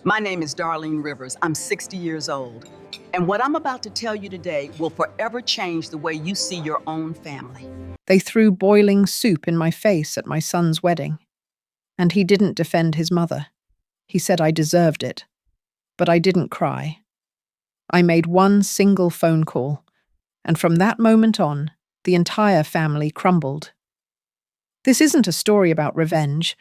My name is Darlene Rivers. I'm 60 years old. And what I'm about to tell you today will forever change the way you see your own family. They threw boiling soup in my face at my son's wedding. And he didn't defend his mother. He said I deserved it. But I didn't cry. I made one single phone call, and from that moment on, the entire family crumbled. This isn't a story about revenge.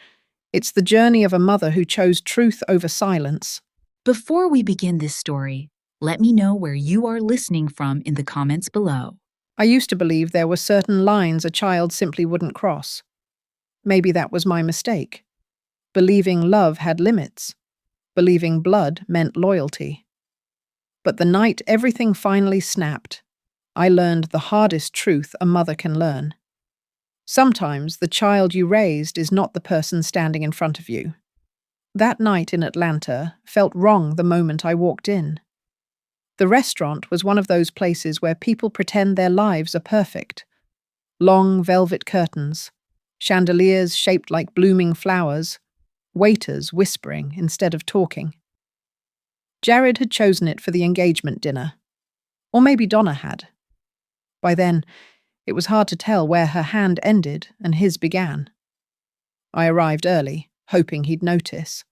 It's the journey of a mother who chose truth over silence. Before we begin this story, let me know where you are listening from in the comments below. I used to believe there were certain lines a child simply wouldn't cross. Maybe that was my mistake. Believing love had limits. Believing blood meant loyalty. But the night everything finally snapped, I learned the hardest truth a mother can learn. Sometimes the child you raised is not the person standing in front of you. That night in Atlanta felt wrong the moment I walked in. The restaurant was one of those places where people pretend their lives are perfect. Long velvet curtains, chandeliers shaped like blooming flowers, waiters whispering instead of talking. Jared had chosen it for the engagement dinner. Or maybe Donna had. By then, it was hard to tell where her hand ended and his began. I arrived early, hoping he'd notice,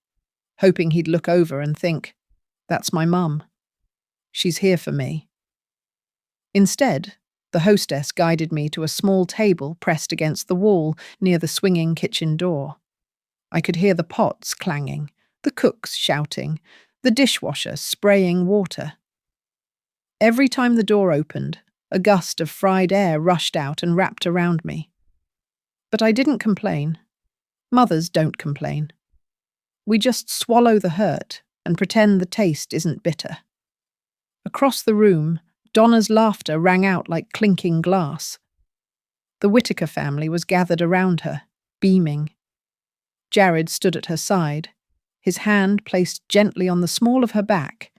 hoping he'd look over and think, "That's my mum. She's here for me." Instead, the hostess guided me to a small table pressed against the wall near the swinging kitchen door. I could hear the pots clanging, the cooks shouting, the dishwasher spraying water. Every time the door opened, a gust of fried air rushed out and wrapped around me. But I didn't complain. Mothers don't complain. We just swallow the hurt and pretend the taste isn't bitter. Across the room, Donna's laughter rang out like clinking glass. The Whitaker family was gathered around her, beaming. Jared stood at her side, his hand placed gently on the small of her back,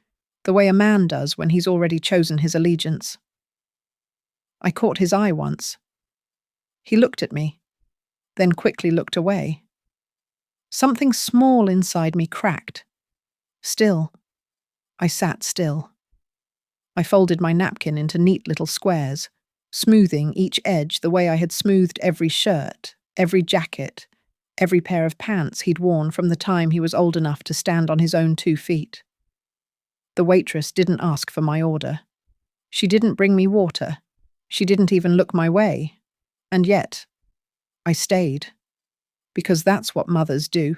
the way a man does when he's already chosen his allegiance. I caught his eye once. He looked at me, then quickly looked away. Something small inside me cracked. Still. I sat still. I folded my napkin into neat little squares, smoothing each edge the way I had smoothed every shirt, every jacket, every pair of pants he'd worn from the time he was old enough to stand on his own 2 feet. The waitress didn't ask for my order. She didn't bring me water. She didn't even look my way. And yet, I stayed. Because that's what mothers do.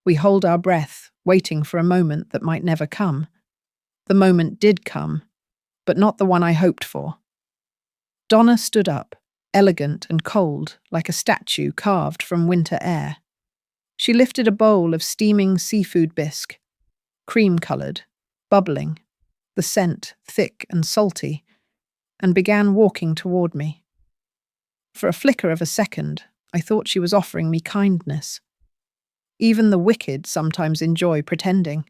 We hold our breath, waiting for a moment that might never come. The moment did come, but not the one I hoped for. Donna stood up, elegant and cold, like a statue carved from winter air. She lifted a bowl of steaming seafood bisque, cream-coloured, bubbling, the scent thick and salty, and began walking toward me. For a flicker of a second, I thought she was offering me kindness. Even the wicked sometimes enjoy pretending.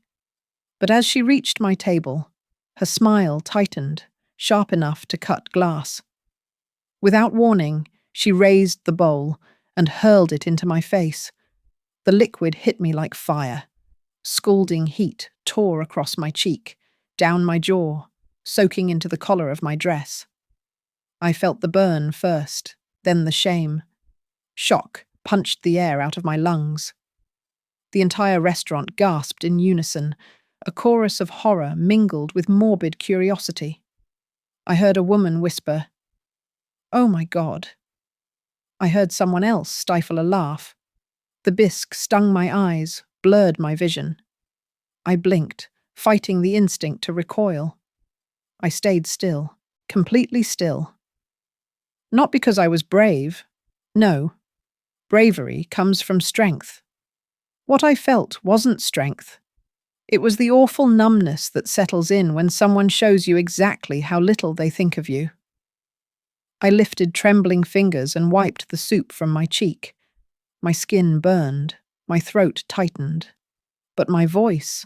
But as she reached my table, her smile tightened, sharp enough to cut glass. Without warning, she raised the bowl and hurled it into my face. The liquid hit me like fire. Scalding heat tore across my cheek, down my jaw, soaking into the collar of my dress. I felt the burn first, then the shame. Shock punched the air out of my lungs. The entire restaurant gasped in unison, a chorus of horror mingled with morbid curiosity. I heard a woman whisper, "Oh my God." I heard someone else stifle a laugh. The bisque stung my eyes, blurred my vision. I blinked, fighting the instinct to recoil. I stayed still, completely still. Not because I was brave. No. Bravery comes from strength. What I felt wasn't strength. It was the awful numbness that settles in when someone shows you exactly how little they think of you. I lifted trembling fingers and wiped the soup from my cheek. My skin burned, my throat tightened. But my voice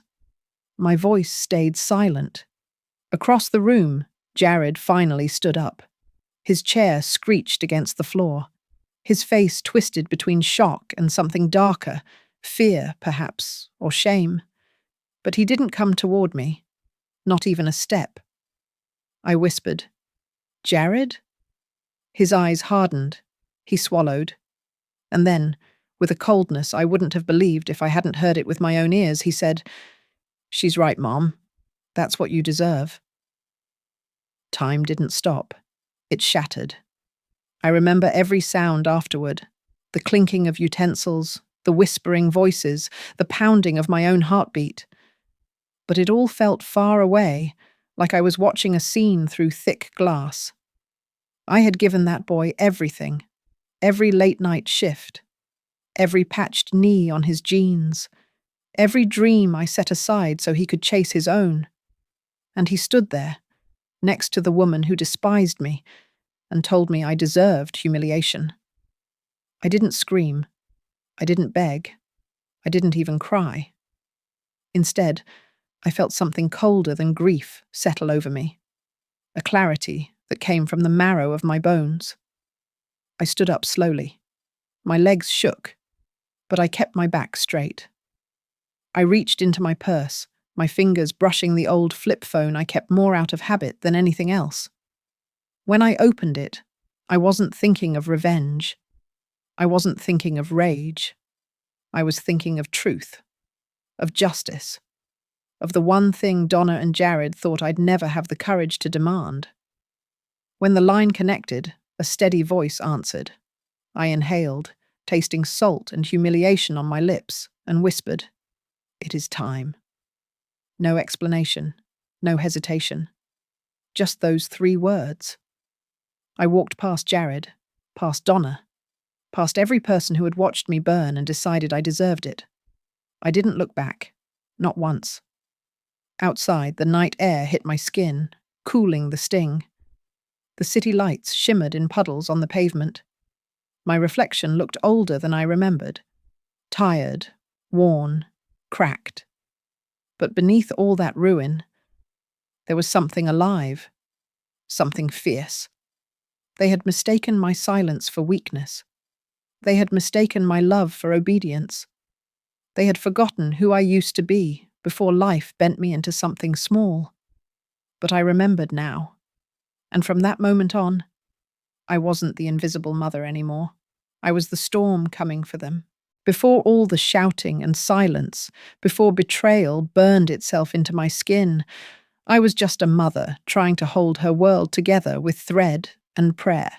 stayed silent. Across the room, Jared finally stood up. His chair screeched against the floor. His face twisted between shock and something darker, fear, perhaps, or shame. But he didn't come toward me, not even a step. I whispered, "Jared?" His eyes hardened. He swallowed. And then, with a coldness I wouldn't have believed if I hadn't heard it with my own ears, he said, "She's right, Mom. That's what you deserve." Time didn't stop. It shattered. I remember every sound afterward, the clinking of utensils, the whispering voices, the pounding of my own heartbeat. But it all felt far away, like I was watching a scene through thick glass. I had given that boy everything, every late-night shift, every patched knee on his jeans, every dream I set aside so he could chase his own. And he stood there, next to the woman who despised me and told me I deserved humiliation. I didn't scream. I didn't beg. I didn't even cry. Instead, I felt something colder than grief settle over me, a clarity that came from the marrow of my bones. I stood up slowly. My legs shook, but I kept my back straight. I reached into my purse, my fingers brushing the old flip phone I kept more out of habit than anything else. When I opened it, I wasn't thinking of revenge. I wasn't thinking of rage. I was thinking of truth, of justice, of the one thing Donna and Jared thought I'd never have the courage to demand. When the line connected, a steady voice answered. I inhaled, tasting salt and humiliation on my lips, and whispered, "It is time." No explanation, no hesitation. Just those 3 words. I walked past Jared, past Donna, past every person who had watched me burn and decided I deserved it. I didn't look back, not once. Outside, the night air hit my skin, cooling the sting. The city lights shimmered in puddles on the pavement. My reflection looked older than I remembered, tired, worn, cracked. But beneath all that ruin, there was something alive, something fierce. They had mistaken my silence for weakness. They had mistaken my love for obedience. They had forgotten who I used to be before life bent me into something small. But I remembered now. And from that moment on, I wasn't the invisible mother anymore. I was the storm coming for them. Before all the shouting and silence, before betrayal burned itself into my skin, I was just a mother trying to hold her world together with thread and prayer.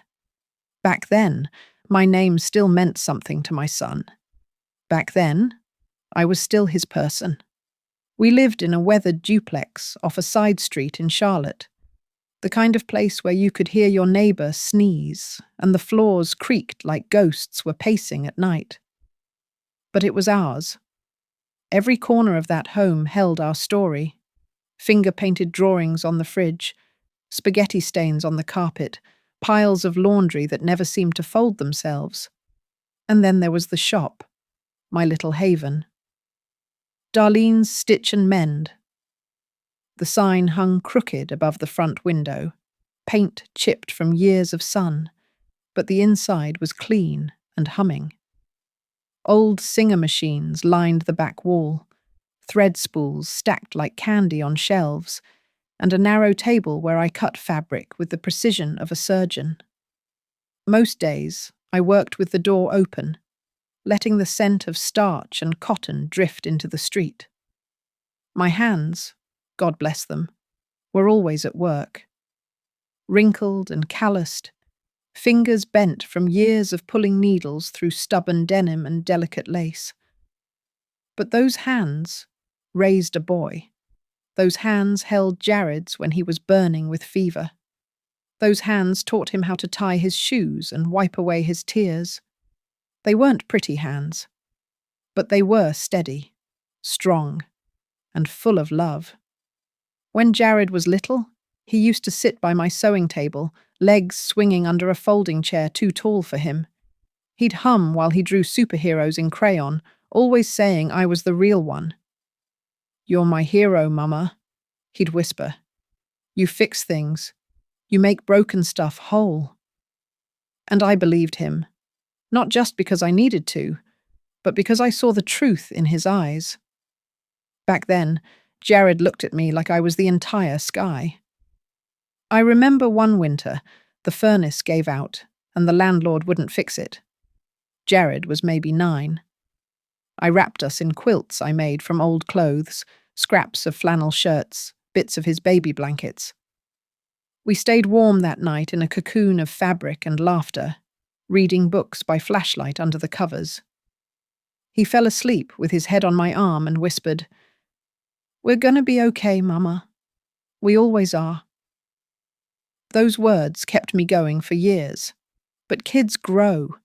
Back then, my name still meant something to my son. Back then, I was still his person. We lived in a weathered duplex off a side street in Charlotte, the kind of place where you could hear your neighbor sneeze and the floors creaked like ghosts were pacing at night. But it was ours. Every corner of that home held our story. Finger-painted drawings on the fridge, spaghetti stains on the carpet, piles of laundry that never seemed to fold themselves. And then there was the shop, my little haven. Darlene's Stitch and Mend. The sign hung crooked above the front window, paint chipped from years of sun, but the inside was clean and humming. Old Singer machines lined the back wall, thread spools stacked like candy on shelves, and a narrow table where I cut fabric with the precision of a surgeon. Most days, I worked with the door open, letting the scent of starch and cotton drift into the street. My hands, God bless them, were always at work. Wrinkled and calloused, fingers bent from years of pulling needles through stubborn denim and delicate lace. But those hands raised a boy. Those hands held Jared's when he was burning with fever. Those hands taught him how to tie his shoes and wipe away his tears. They weren't pretty hands, but they were steady, strong, and full of love. When Jared was little, he used to sit by my sewing table, legs swinging under a folding chair too tall for him. He'd hum while he drew superheroes in crayon, always saying I was the real one. "You're my hero, Mama," he'd whisper. "You fix things. You make broken stuff whole." And I believed him, not just because I needed to, but because I saw the truth in his eyes. Back then, Jared looked at me like I was the entire sky. I remember one winter, the furnace gave out, and the landlord wouldn't fix it. Jared was maybe 9. I wrapped us in quilts I made from old clothes, scraps of flannel shirts, bits of his baby blankets. We stayed warm that night in a cocoon of fabric and laughter, reading books by flashlight under the covers. He fell asleep with his head on my arm and whispered, "We're gonna be okay, Mama. We always are." Those words kept me going for years. But kids grow.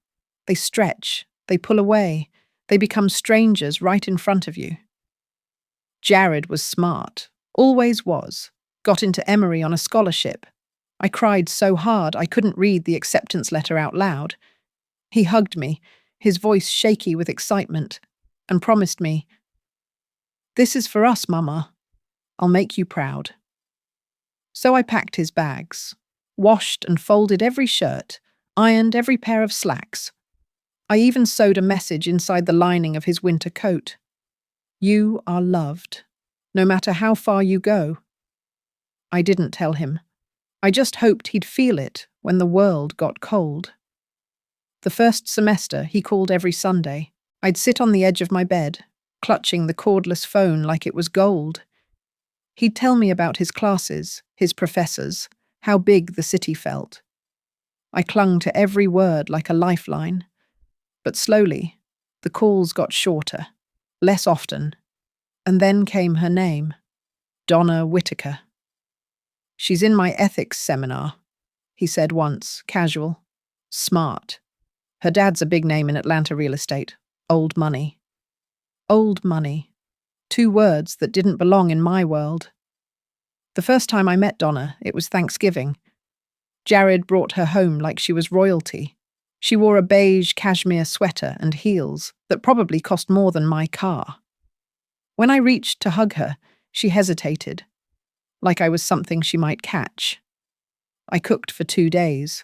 They stretch, they pull away, they become strangers right in front of you. Jared was smart, always was, got into Emory on a scholarship. I cried so hard I couldn't read the acceptance letter out loud. He hugged me, his voice shaky with excitement, and promised me, "This is for us, Mama. I'll make you proud." So I packed his bags, washed and folded every shirt, ironed every pair of slacks. I even sewed a message inside the lining of his winter coat. "You are loved, no matter how far you go." I didn't tell him. I just hoped he'd feel it when the world got cold. The first semester, he called every Sunday. I'd sit on the edge of my bed, clutching the cordless phone like it was gold. He'd tell me about his classes, his professors, how big the city felt. I clung to every word like a lifeline. But slowly, the calls got shorter, less often, and then came her name, Donna Whitaker. "She's in my ethics seminar," he said once, casual. "Smart. Her dad's a big name in Atlanta real estate. Old money." Old money. 2 words that didn't belong in my world. The first time I met Donna, it was Thanksgiving. Jared brought her home like she was royalty. She wore a beige cashmere sweater and heels that probably cost more than my car. When I reached to hug her, she hesitated, like I was something she might catch. I cooked for 2 days.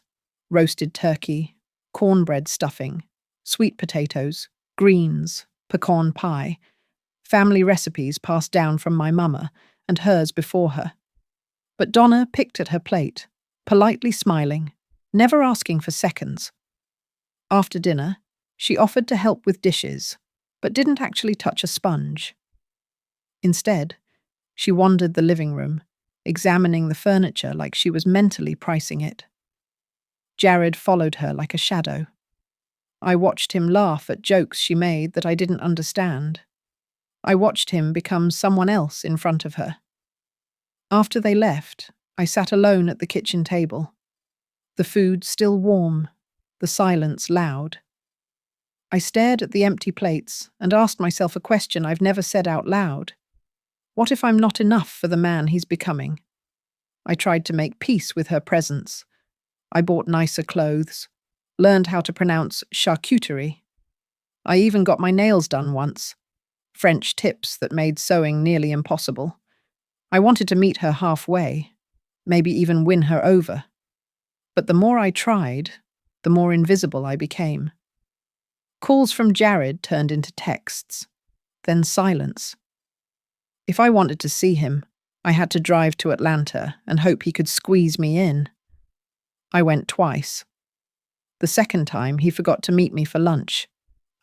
Roasted turkey, cornbread stuffing, sweet potatoes, greens, pecan pie, family recipes passed down from my mama and hers before her. But Donna picked at her plate, politely smiling, never asking for seconds. After dinner, she offered to help with dishes, but didn't actually touch a sponge. Instead, she wandered the living room, examining the furniture like she was mentally pricing it. Jared followed her like a shadow. I watched him laugh at jokes she made that I didn't understand. I watched him become someone else in front of her. After they left, I sat alone at the kitchen table. The food still warm, the silence loud. I stared at the empty plates and asked myself a question I've never said out loud. What if I'm not enough for the man he's becoming? I tried to make peace with her presence. I bought nicer clothes, learned how to pronounce charcuterie. I even got my nails done once. French tips that made sewing nearly impossible. I wanted to meet her halfway, maybe even win her over. But the more I tried, the more invisible I became. Calls from Jared turned into texts, then silence. If I wanted to see him, I had to drive to Atlanta and hope he could squeeze me in. I went twice. The second time, he forgot to meet me for lunch.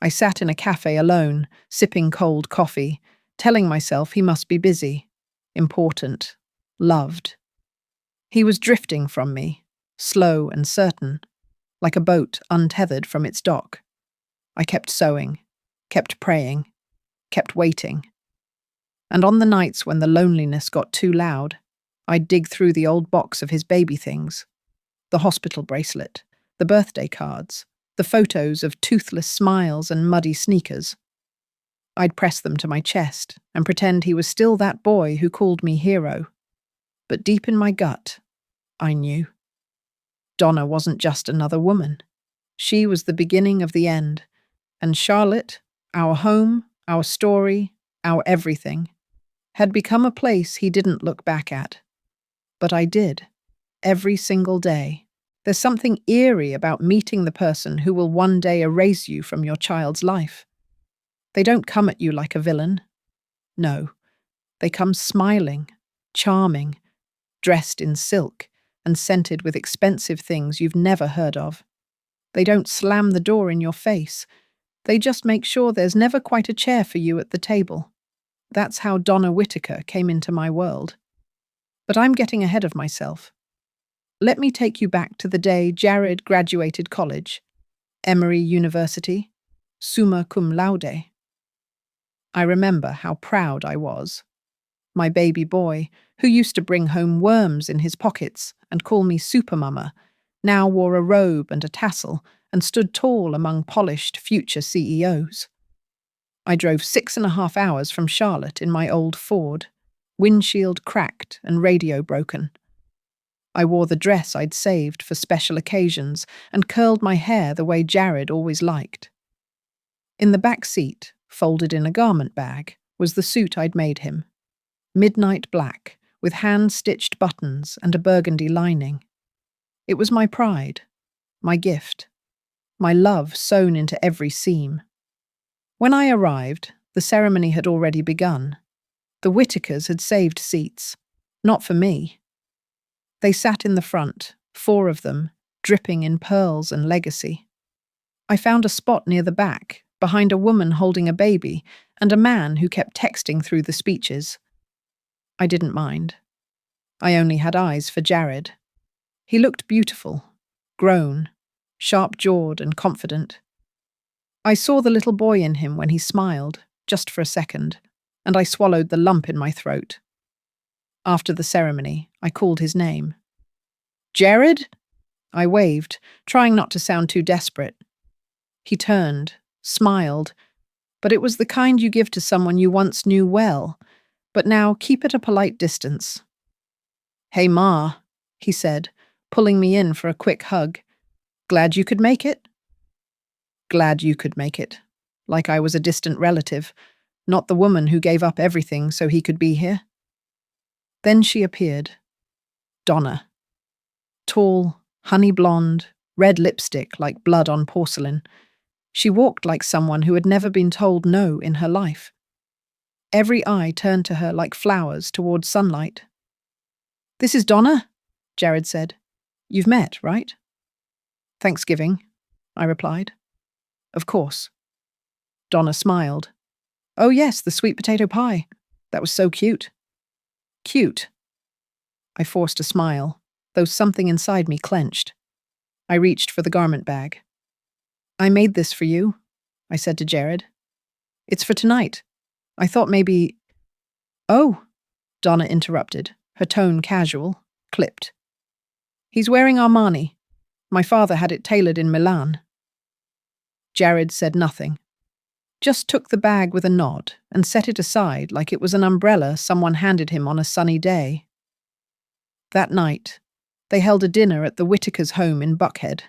I sat in a cafe alone, sipping cold coffee, telling myself he must be busy, important, loved. He was drifting from me, slow and certain, like a boat untethered from its dock. I kept sewing, kept praying, kept waiting. And on the nights when the loneliness got too loud, I'd dig through the old box of his baby things, the hospital bracelet, the birthday cards, the photos of toothless smiles and muddy sneakers. I'd press them to my chest and pretend he was still that boy who called me hero. But deep in my gut, I knew. Donna wasn't just another woman. She was the beginning of the end. And Charlotte, our home, our story, our everything, had become a place he didn't look back at. But I did, every single day. There's something eerie about meeting the person who will one day erase you from your child's life. They don't come at you like a villain. No, They come smiling, charming, dressed in silk, and scented with expensive things you've never heard of. They don't slam the door in your face. They just make sure there's never quite a chair for you at the table. That's how Donna Whitaker came into my world. But I'm getting ahead of myself. Let me take you back to the day Jared graduated college. Emory University, summa cum laude. I remember how proud I was. My baby boy, who used to bring home worms in his pockets and call me Supermama, now wore a robe and a tassel and stood tall among polished future CEOs. I drove 6.5 hours from Charlotte in my old Ford, windshield cracked and radio broken. I wore the dress I'd saved for special occasions and curled my hair the way Jared always liked. In the back seat, folded in a garment bag, was the suit I'd made him. Midnight black, with hand-stitched buttons and a burgundy lining. It was my pride, my gift, my love sewn into every seam. When I arrived, the ceremony had already begun. The Whitakers had saved seats, not for me. They sat in the front, 4 of them, dripping in pearls and legacy. I found a spot near the back, behind a woman holding a baby and a man who kept texting through the speeches. I didn't mind. I only had eyes for Jared. He looked beautiful, grown, sharp-jawed and confident. I saw the little boy in him when he smiled, just for a second, and I swallowed the lump in my throat. After the ceremony, I called his name. "Jared?" I waved, trying not to sound too desperate. He turned, smiled, but it was the kind you give to someone you once knew well, but now keep at a polite distance. "Hey, Ma," he said, pulling me in for a quick hug. "Glad you could make it?" Glad you could make it. Like I was a distant relative, not the woman who gave up everything so he could be here. Then she appeared. Donna. Tall, honey blonde, red lipstick like blood on porcelain. She walked like someone who had never been told no in her life. Every eye turned to her like flowers toward sunlight. "This is Donna," Jared said. "You've met, right?" "Thanksgiving," I replied. "Of course." Donna smiled. "Oh yes, the sweet potato pie. That was so cute." "Cute." I forced a smile, though something inside me clenched. I reached for the garment bag. "I made this for you," I said to Jared. "It's for tonight. I thought maybe—" "Oh," Donna interrupted, her tone casual, clipped. "He's wearing Armani. My father had it tailored in Milan." Jared said nothing, just took the bag with a nod and set it aside like it was an umbrella someone handed him on a sunny day. That night, they held a dinner at the Whitakers' home in Buckhead.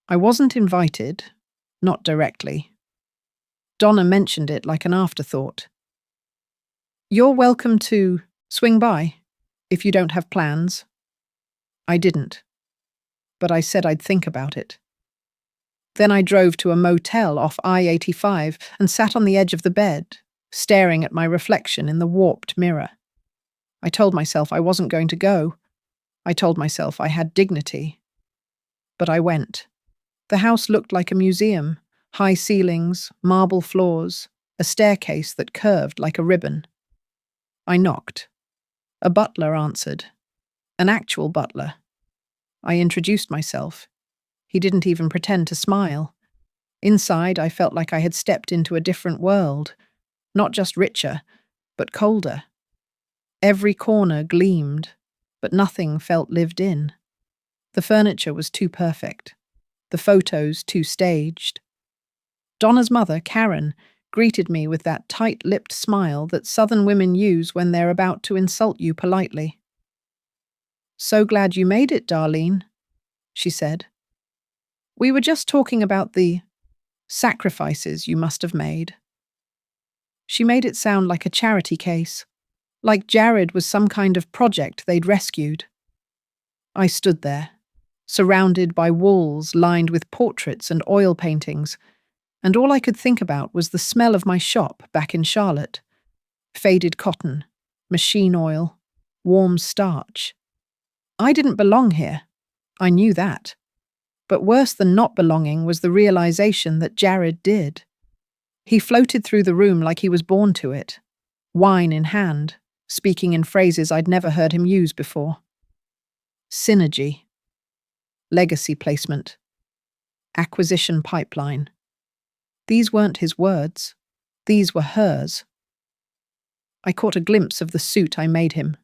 I wasn't invited, not directly. Donna mentioned it like an afterthought. "You're welcome to swing by, if you don't have plans." I didn't, but I said I'd think about it. Then I drove to a motel off I-85 and sat on the edge of the bed, staring at my reflection in the warped mirror. I told myself I wasn't going to go. I told myself I had dignity. But I went. The house looked like a museum, high ceilings, marble floors, a staircase that curved like a ribbon. I knocked. A butler answered. An actual butler. I introduced myself. He didn't even pretend to smile. Inside, I felt like I had stepped into a different world, not just richer, but colder. Every corner gleamed, but nothing felt lived in. The furniture was too perfect, the photos too staged. Donna's mother, Karen, greeted me with that tight-lipped smile that Southern women use when they're about to insult you politely. "So glad you made it, Darlene," she said. "We were just talking about the sacrifices you must have made." She made it sound like a charity case, like Jared was some kind of project they'd rescued. I stood there, surrounded by walls lined with portraits and oil paintings, and all I could think about was the smell of my shop back in Charlotte. Faded cotton, machine oil, warm starch. I didn't belong here. I knew that. But worse than not belonging was the realization that Jared did. He floated through the room like he was born to it, wine in hand, speaking in phrases I'd never heard him use before. Synergy. Legacy placement. Acquisition pipeline. These weren't his words. These were hers. I caught a glimpse of the suit I made him,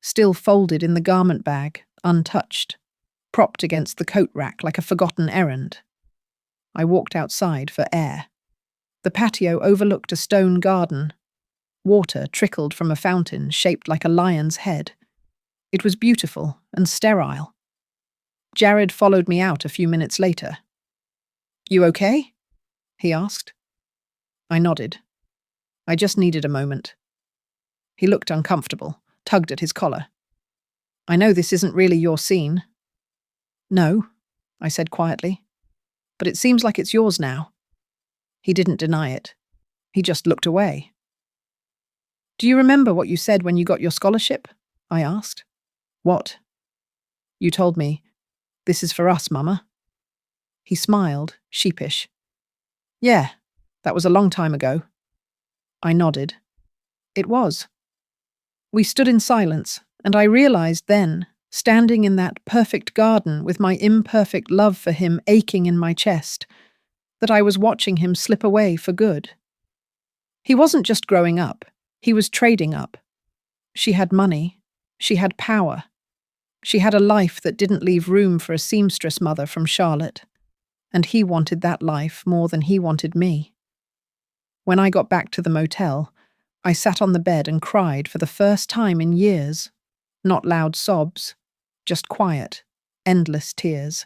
still folded in the garment bag, untouched, propped against the coat rack like a forgotten errand. I walked outside for air. The patio overlooked a stone garden. Water trickled from a fountain shaped like a lion's head. It was beautiful and sterile. Jared followed me out a few minutes later. "You okay?" he asked. I nodded. I just needed a moment. He looked uncomfortable, tugged at his collar. "I know this isn't really your scene." "No," I said quietly, "but it seems like it's yours now." He didn't deny it. He just looked away. "Do you remember what you said when you got your scholarship?" I asked. "What?" "You told me, 'This is for us, Mama.'" He smiled, sheepish. "Yeah, that was a long time ago." I nodded. It was. We stood in silence, and I realized then, standing in that perfect garden with my imperfect love for him aching in my chest, that I was watching him slip away for good. He wasn't just growing up, he was trading up. She had money, she had power, she had a life that didn't leave room for a seamstress mother from Charlotte, and he wanted that life more than he wanted me. When I got back to the motel, I sat on the bed and cried for the first time in years. Not loud sobs, just quiet, endless tears.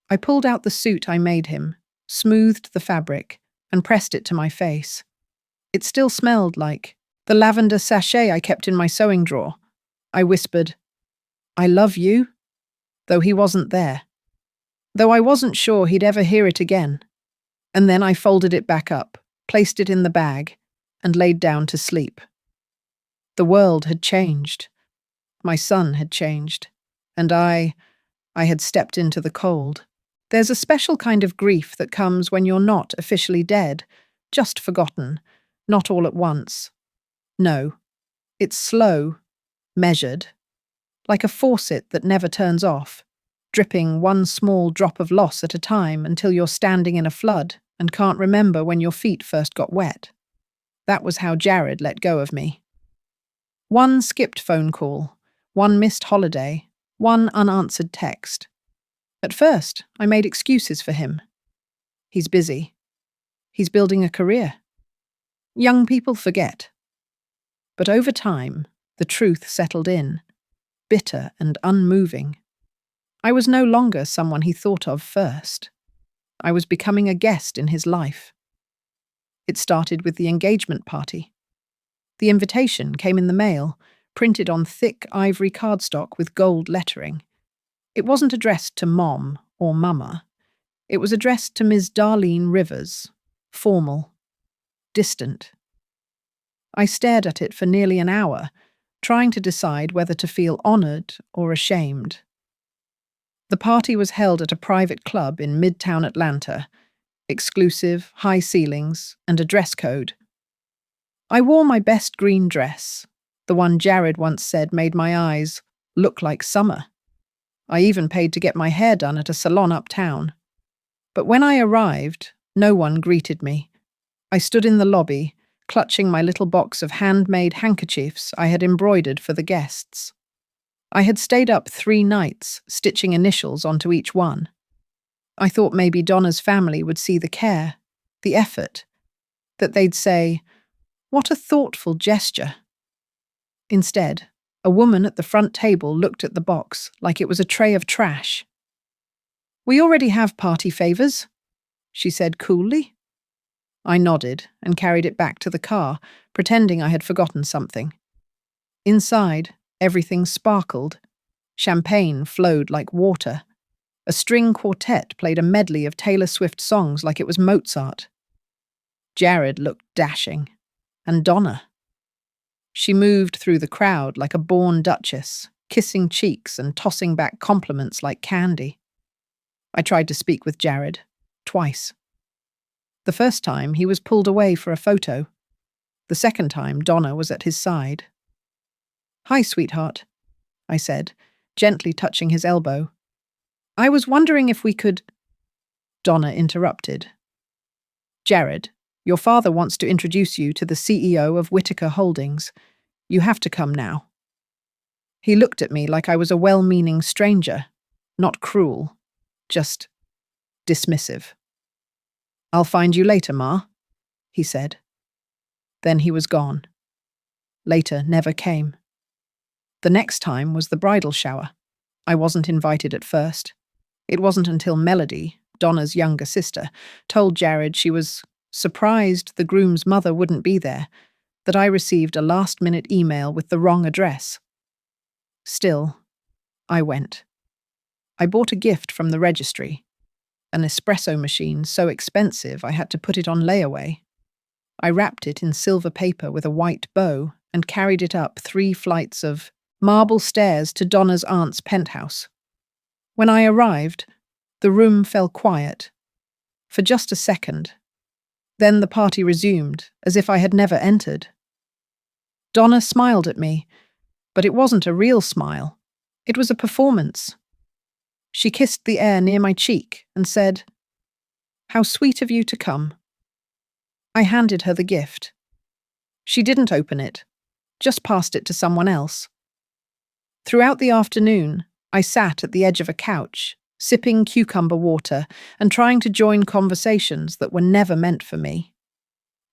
I pulled out the suit I made him, smoothed the fabric, and pressed it to my face. It still smelled like the lavender sachet I kept in my sewing drawer. I whispered, "I love you," though he wasn't there. Though I wasn't sure he'd ever hear it again. And then I folded it back up, placed it in the bag, and laid down to sleep. The world had changed. My son had changed. And I had stepped into the cold. There's a special kind of grief that comes when you're not officially dead, just forgotten, not all at once. No, it's slow, measured, like a faucet that never turns off, dripping one small drop of loss at a time until you're standing in a flood and can't remember when your feet first got wet. That was how Jared let go of me. One skipped phone call, one missed holiday, one unanswered text. At first, I made excuses for him. He's busy. He's building a career. Young people forget. But over time, the truth settled in, bitter and unmoving. I was no longer someone he thought of first. I was becoming a guest in his life. It started with the engagement party. The invitation came in the mail, printed on thick ivory cardstock with gold lettering. It wasn't addressed to Mom or Mama. It was addressed to Ms. Darlene Rivers, formal, distant. I stared at it for nearly an hour, trying to decide whether to feel honored or ashamed. The party was held at a private club in Midtown Atlanta, exclusive, high ceilings, and a dress code. I wore my best green dress, the one Jared once said made my eyes look like summer. I even paid to get my hair done at a salon uptown. But when I arrived, no one greeted me. I stood in the lobby, clutching my little box of handmade handkerchiefs I had embroidered for the guests. I had stayed up 3 nights, stitching initials onto each one. I thought maybe Donna's family would see the care, the effort, that they'd say, "What a thoughtful gesture." Instead, a woman at the front table looked at the box like it was a tray of trash. "We already have party favors," she said coolly. I nodded and carried it back to the car, pretending I had forgotten something. Inside, everything sparkled. Champagne flowed like water. A string quartet played a medley of Taylor Swift songs like it was Mozart. Jared looked dashing. And Donna. She moved through the crowd like a born duchess, kissing cheeks and tossing back compliments like candy. I tried to speak with Jared, twice. The first time, he was pulled away for a photo. The second time, Donna was at his side. "Hi, sweetheart," I said, gently touching his elbow. "I was wondering if we could—" Donna interrupted. "Jared, your father wants to introduce you to the CEO of Whitaker Holdings. You have to come now." He looked at me like I was a well-meaning stranger, not cruel, just dismissive. "I'll find you later, Ma," he said. Then he was gone. Later never came. The next time was the bridal shower. I wasn't invited at first. It wasn't until Melody, Donna's younger sister, told Jared she was surprised the groom's mother wouldn't be there, that I received a last-minute email with the wrong address. Still, I went. I bought a gift from the registry, an espresso machine so expensive I had to put it on layaway. I wrapped it in silver paper with a white bow and carried it up 3 flights of marble stairs to Donna's aunt's penthouse. When I arrived, the room fell quiet. For just a second. Then the party resumed, as if I had never entered. Donna smiled at me, but it wasn't a real smile. It was a performance. She kissed the air near my cheek and said, "How sweet of you to come." I handed her the gift. She didn't open it, just passed it to someone else. Throughout the afternoon, I sat at the edge of a couch, sipping cucumber water and trying to join conversations that were never meant for me.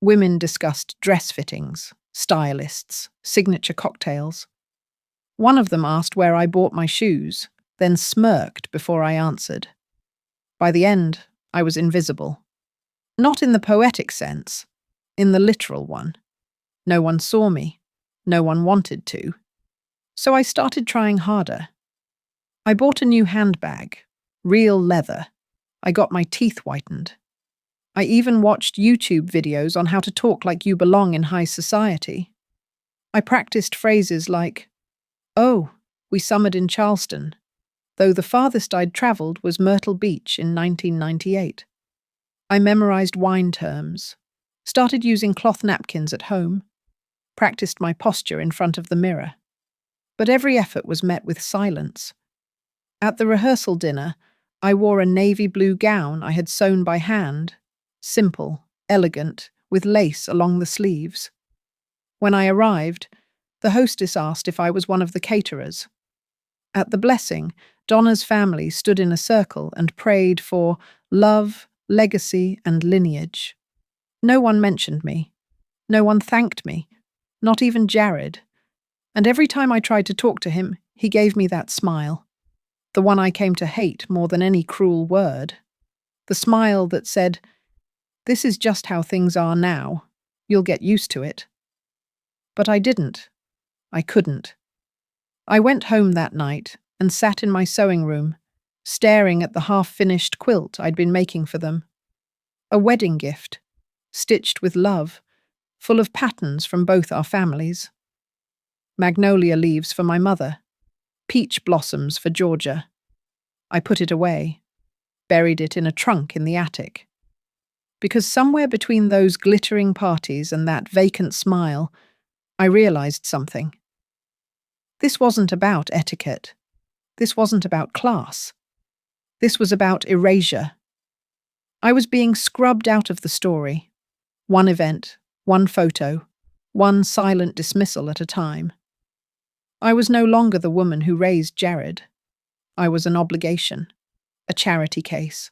Women discussed dress fittings, stylists, signature cocktails. One of them asked where I bought my shoes, then smirked before I answered. By the end, I was invisible. Not in the poetic sense, in the literal one. No one saw me. No one wanted to. So I started trying harder. I bought a new handbag, real leather. I got my teeth whitened. I even watched YouTube videos on how to talk like you belong in high society. I practiced phrases like, "Oh, we summered in Charleston," though the farthest I'd travelled was Myrtle Beach in 1998. I memorized wine terms, started using cloth napkins at home, practiced my posture in front of the mirror. But every effort was met with silence. At the rehearsal dinner, I wore a navy blue gown I had sewn by hand, simple, elegant, with lace along the sleeves. When I arrived, the hostess asked if I was one of the caterers. At the blessing, Donna's family stood in a circle and prayed for love, legacy, and lineage. No one mentioned me. No one thanked me, not even Jared. And every time I tried to talk to him, he gave me that smile. The one I came to hate more than any cruel word. The smile that said, "This is just how things are now. You'll get used to it." But I didn't. I couldn't. I went home that night and sat in my sewing room, staring at the half-finished quilt I'd been making for them. A wedding gift, stitched with love, full of patterns from both our families. Magnolia leaves for my mother, peach blossoms for Georgia. I put it away, buried it in a trunk in the attic. Because somewhere between those glittering parties and that vacant smile, I realized something. This wasn't about etiquette. This wasn't about class. This was about erasure. I was being scrubbed out of the story. One event, one photo, one silent dismissal at a time. I was no longer the woman who raised Jared. I was an obligation, a charity case.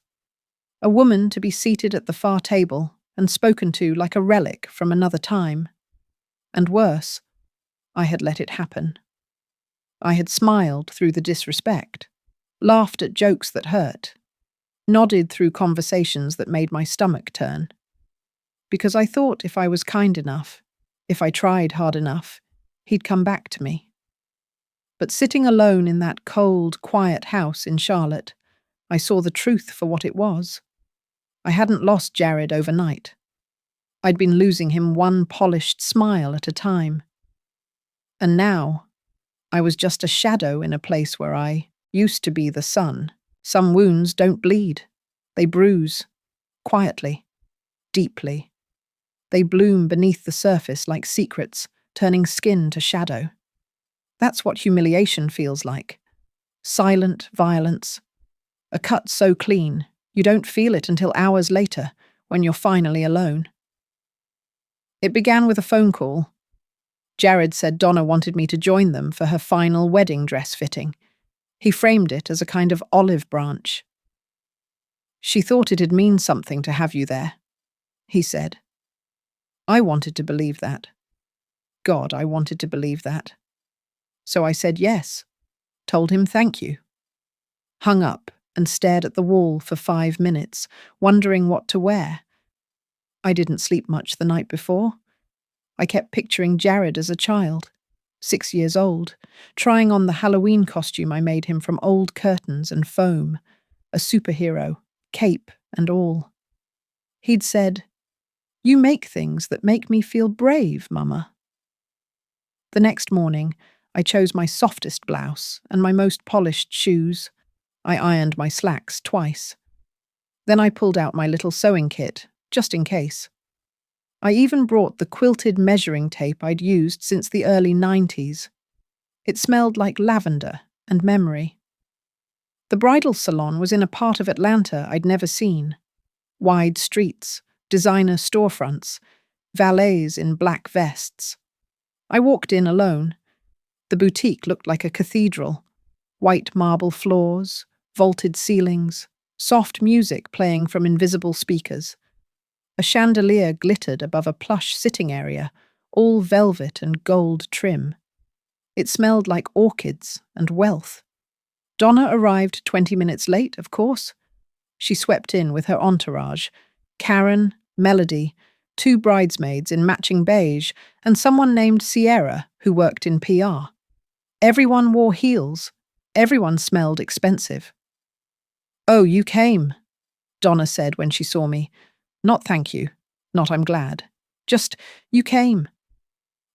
A woman to be seated at the far table and spoken to like a relic from another time. And worse, I had let it happen. I had smiled through the disrespect, laughed at jokes that hurt, nodded through conversations that made my stomach turn. Because I thought if I was kind enough, if I tried hard enough, he'd come back to me. But sitting alone in that cold, quiet house in Charlotte, I saw the truth for what it was. I hadn't lost Jared overnight. I'd been losing him one polished smile at a time. And now, I was just a shadow in a place where I used to be the sun. Some wounds don't bleed. They bruise, quietly, deeply. They bloom beneath the surface like secrets, turning skin to shadow. That's what humiliation feels like. Silent violence. A cut so clean, you don't feel it until hours later, when you're finally alone. It began with a phone call. Jared said Donna wanted me to join them for her final wedding dress fitting. He framed it as a kind of olive branch. "She thought it'd mean something to have you there," he said. I wanted to believe that. God, I wanted to believe that. So I said yes, told him thank you. Hung up and stared at the wall for 5 minutes, wondering what to wear. I didn't sleep much the night before. I kept picturing Jared as a child, 6 years old, trying on the Halloween costume I made him from old curtains and foam, a superhero, cape and all. He'd said, "You make things that make me feel brave, Mama." The next morning, I chose my softest blouse and my most polished shoes. I ironed my slacks twice. Then I pulled out my little sewing kit, just in case. I even brought the quilted measuring tape I'd used since the early 90s. It smelled like lavender and memory. The bridal salon was in a part of Atlanta I'd never seen. Wide streets, designer storefronts, valets in black vests. I walked in alone. The boutique looked like a cathedral. White marble floors, vaulted ceilings, soft music playing from invisible speakers. A chandelier glittered above a plush sitting area, all velvet and gold trim. It smelled like orchids and wealth. Donna arrived 20 minutes late, of course. She swept in with her entourage, Karen, Melody, 2 bridesmaids in matching beige, and someone named Sierra who worked in PR. Everyone wore heels. Everyone smelled expensive. "Oh, you came," Donna said when she saw me. "Not thank you. Not I'm glad. Just, you came."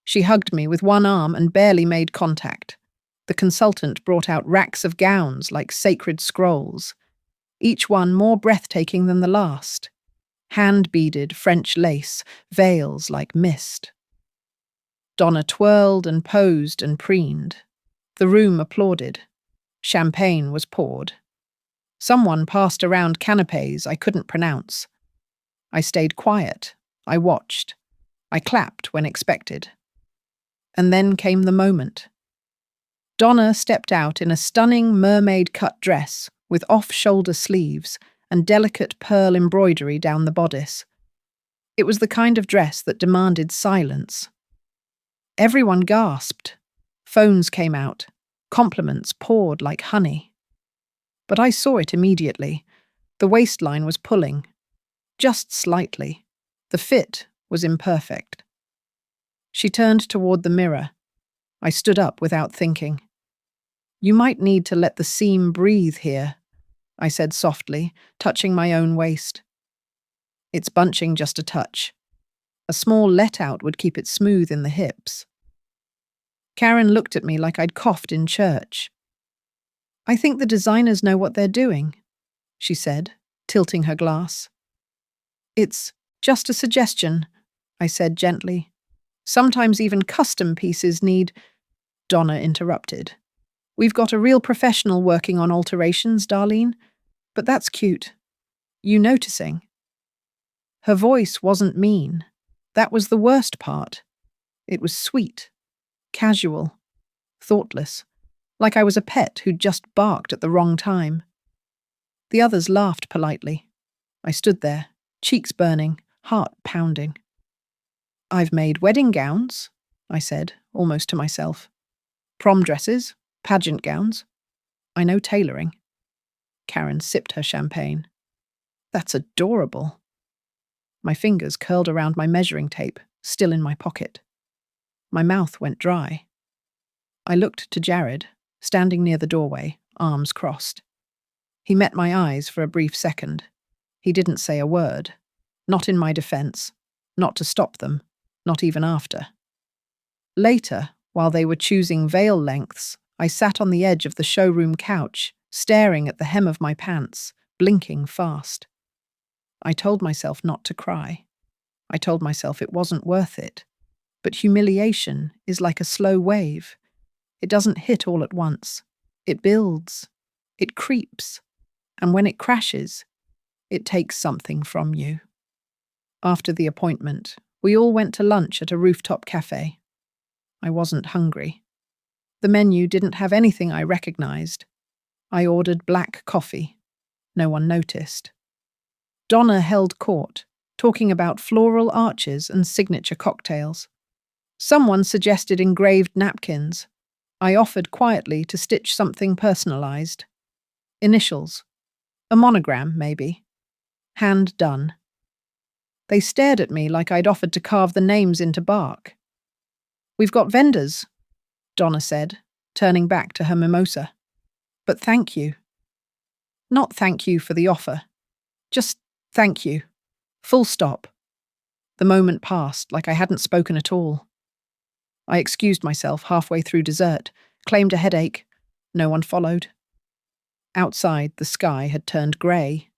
She hugged me with one arm and barely made contact. The consultant brought out racks of gowns like sacred scrolls, each one more breathtaking than the last. Hand-beaded French lace, veils like mist. Donna twirled and posed and preened. The room applauded. Champagne was poured. Someone passed around canapes I couldn't pronounce. I stayed quiet. I watched. I clapped when expected. And then came the moment. Donna stepped out in a stunning mermaid-cut dress with off-shoulder sleeves and delicate pearl embroidery down the bodice. It was the kind of dress that demanded silence. Everyone gasped. Phones came out. Compliments poured like honey. But I saw it immediately. The waistline was pulling. Just slightly. The fit was imperfect. She turned toward the mirror. I stood up without thinking. "You might need to let the seam breathe here," I said softly, touching my own waist. "It's bunching just a touch. A small let-out would keep it smooth in the hips." Karen looked at me like I'd coughed in church. "I think the designers know what they're doing," she said, tilting her glass. "It's just a suggestion," I said gently. "Sometimes even custom pieces need—" Donna interrupted. "We've got a real professional working on alterations, Darlene. But that's cute. You noticing?" Her voice wasn't mean. That was the worst part. It was sweet, casual, thoughtless, like I was a pet who'd just barked at the wrong time. The others laughed politely. I stood there, cheeks burning, heart pounding. "I've made wedding gowns," I said, almost to myself. "Prom dresses, pageant gowns. I know tailoring." Karen sipped her champagne. "That's adorable." My fingers curled around my measuring tape, still in my pocket. My mouth went dry. I looked to Jared, standing near the doorway, arms crossed. He met my eyes for a brief second. He didn't say a word. Not in my defense. Not to stop them. Not even after. Later, While they were choosing veil lengths, I sat on the edge of the showroom couch, staring at the hem of my pants, blinking fast. I told myself not to cry. I told myself it wasn't worth it. But humiliation is like a slow wave. It doesn't hit all at once. It builds. It creeps. And when it crashes, it takes something from you. After the appointment, we all went to lunch at a rooftop cafe. I wasn't hungry. The menu didn't have anything I recognized. I ordered black coffee. No one noticed. Donna held court, talking about floral arches and signature cocktails. Someone suggested engraved napkins. I offered quietly to stitch something personalized. Initials. A monogram, maybe. Hand done. They stared at me like I'd offered to carve the names into bark. "We've got vendors," Donna said, turning back to her mimosa. "But thank you." Not thank you for the offer. Just thank you. Full stop. The moment passed like I hadn't spoken at all. I excused myself halfway through dessert, claimed a headache. No one followed. Outside, the sky had turned grey.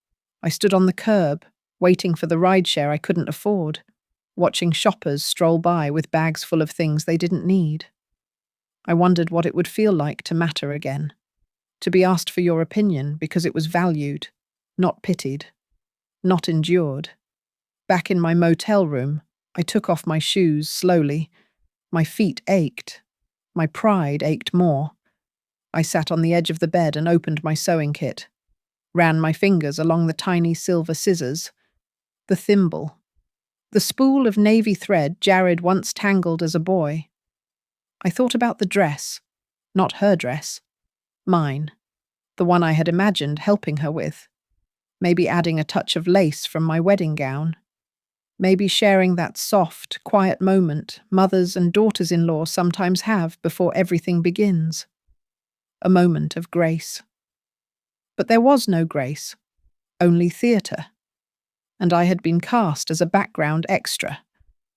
I stood on the curb, waiting for the rideshare I couldn't afford, watching shoppers stroll by with bags full of things they didn't need. I wondered what it would feel like to matter again, to be asked for your opinion because it was valued, not pitied, not endured. Back in my motel room, I took off my shoes slowly. My feet ached. My pride ached more. I sat on the edge of the bed and opened my sewing kit, ran my fingers along the tiny silver scissors, the thimble, the spool of navy thread Jared once tangled as a boy. I thought about the dress, not her dress, mine, the one I had imagined helping her with, maybe adding a touch of lace from my wedding gown. Maybe sharing that soft, quiet moment mothers and daughters-in-law sometimes have before everything begins. A moment of grace. But there was no grace, only theatre. And I had been cast as a background extra,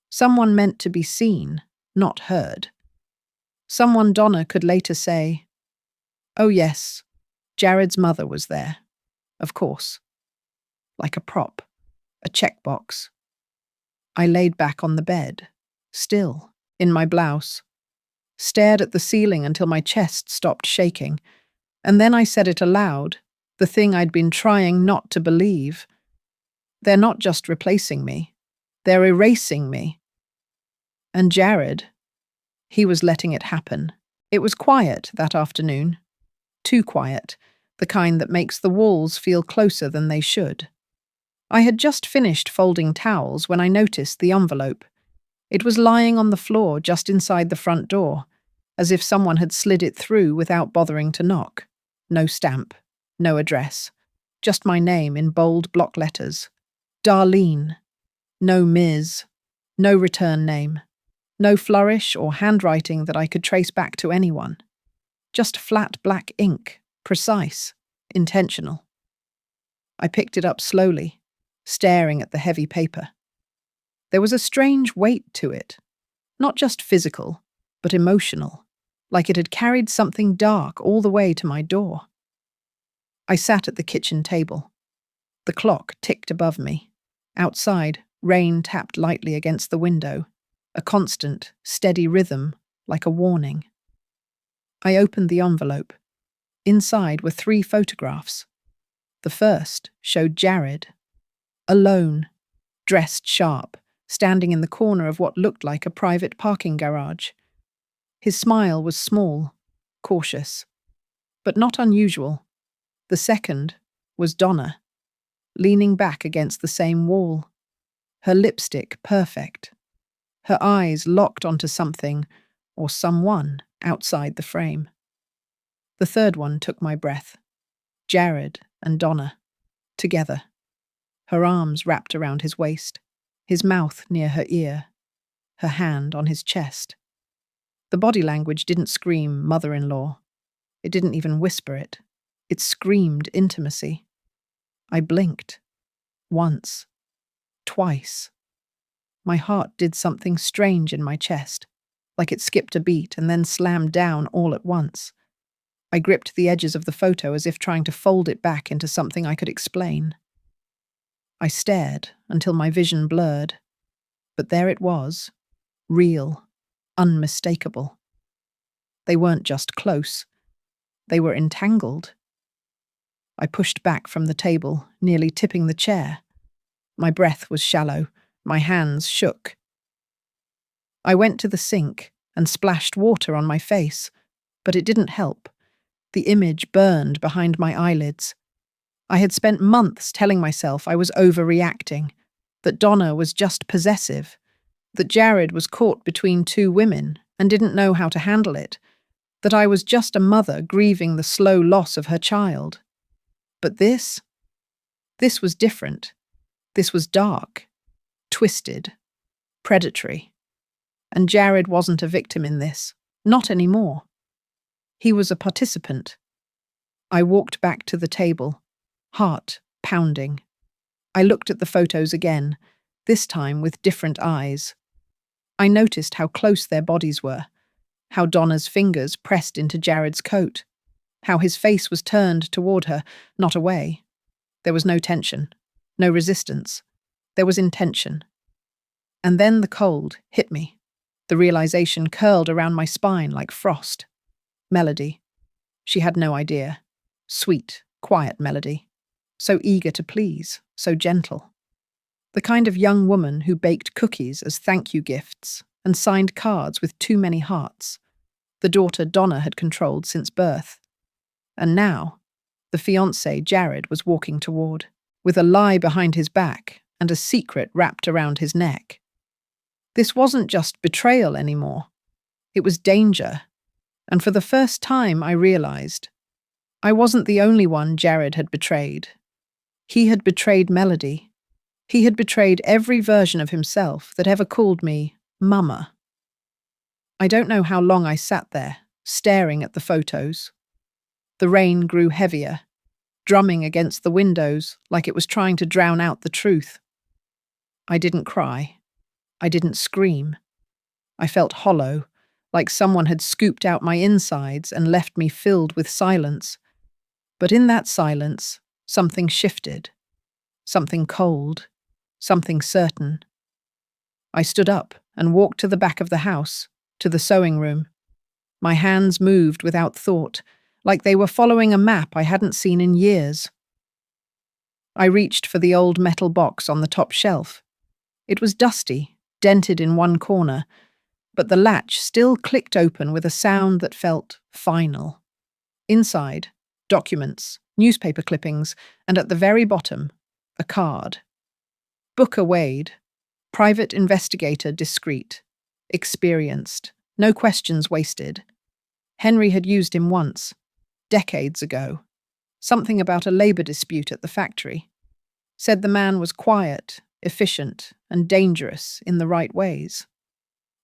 someone meant to be seen, not heard. Someone Donna could later say, "Oh yes, Jared's mother was there, of course." Like a prop, a checkbox. I laid back on the bed, still, in my blouse, stared at the ceiling until my chest stopped shaking, and then I said it aloud, the thing I'd been trying not to believe. They're not just replacing me, they're erasing me. And Jared, he was letting it happen. It was quiet that afternoon. Too quiet, the kind that makes the walls feel closer than they should. I had just finished folding towels when I noticed the envelope. It was lying on the floor just inside the front door, as if someone had slid it through without bothering to knock. No stamp, no address, just my name in bold block letters. Darlene. No Ms. No return name. No flourish or handwriting that I could trace back to anyone. Just flat black ink, precise, intentional. I picked it up slowly, staring at the heavy paper. There was a strange weight to it, not just physical, but emotional, like it had carried something dark all the way to my door. I sat at the kitchen table. The clock ticked above me. Outside, rain tapped lightly against the window, a constant, steady rhythm, like a warning. I opened the envelope. Inside were 3 photographs. The first showed Jared, alone, dressed sharp, standing in the corner of what looked like a private parking garage. His smile was small, cautious, but not unusual. The second was Donna, leaning back against the same wall, her lipstick perfect, her eyes locked onto something or someone outside the frame. The third one took my breath. Jared and Donna, together, her arms wrapped around his waist, his mouth near her ear, her hand on his chest. The body language didn't scream mother-in-law. It didn't even whisper it. It screamed intimacy. I blinked. Once. Twice. My heart did something strange in my chest. like it skipped a beat and then slammed down all at once. I gripped the edges of the photo as if trying to fold it back into something I could explain. I stared until my vision blurred, but there it was, real, unmistakable. They weren't just close, they were entangled. I pushed back from the table, nearly tipping the chair. My breath was shallow, my hands shook. I went to the sink and splashed water on my face, but it didn't help. The image burned behind my eyelids. I had spent months telling myself I was overreacting, that Donna was just possessive, that Jared was caught between two women and didn't know how to handle it, that I was just a mother grieving the slow loss of her child. But this was different. This was dark, twisted, predatory. And Jared wasn't a victim in this, not anymore. He was a participant. I walked back to the table, heart pounding. I looked at the photos again, this time with different eyes. I noticed how close their bodies were, how Donna's fingers pressed into Jared's coat, how his face was turned toward her, not away. There was no tension, no resistance. There was intention. And then the cold hit me. The realization curled around my spine like frost. Melody. She had no idea. Sweet, quiet Melody. So eager to please, so gentle. The kind of young woman who baked cookies as thank you gifts and signed cards with too many hearts. The daughter Donna had controlled since birth. And now, the fiancé Jared was walking toward, with a lie behind his back and a secret wrapped around his neck. This wasn't just betrayal anymore. It was danger. And for the first time, I realized I wasn't the only one Jared had betrayed. He had betrayed Melody. He had betrayed every version of himself that ever called me Mama. I don't know how long I sat there, staring at the photos. The rain grew heavier, drumming against the windows like it was trying to drown out the truth. I didn't cry. I didn't scream. I felt hollow, like someone had scooped out my insides and left me filled with silence. But in that silence, something shifted. Something cold. Something certain. I stood up and walked to the back of the house, to the sewing room. My hands moved without thought, like they were following a map I hadn't seen in years. I reached for the old metal box on the top shelf. It was dusty, dented in one corner, but the latch still clicked open with a sound that felt final. Inside, documents, newspaper clippings, and at the very bottom, a card. Booker Wade, private investigator, discreet, experienced, no questions wasted. Henry had used him once, decades ago. Something about a labor dispute at the factory. Said the man was quiet, efficient, and dangerous in the right ways.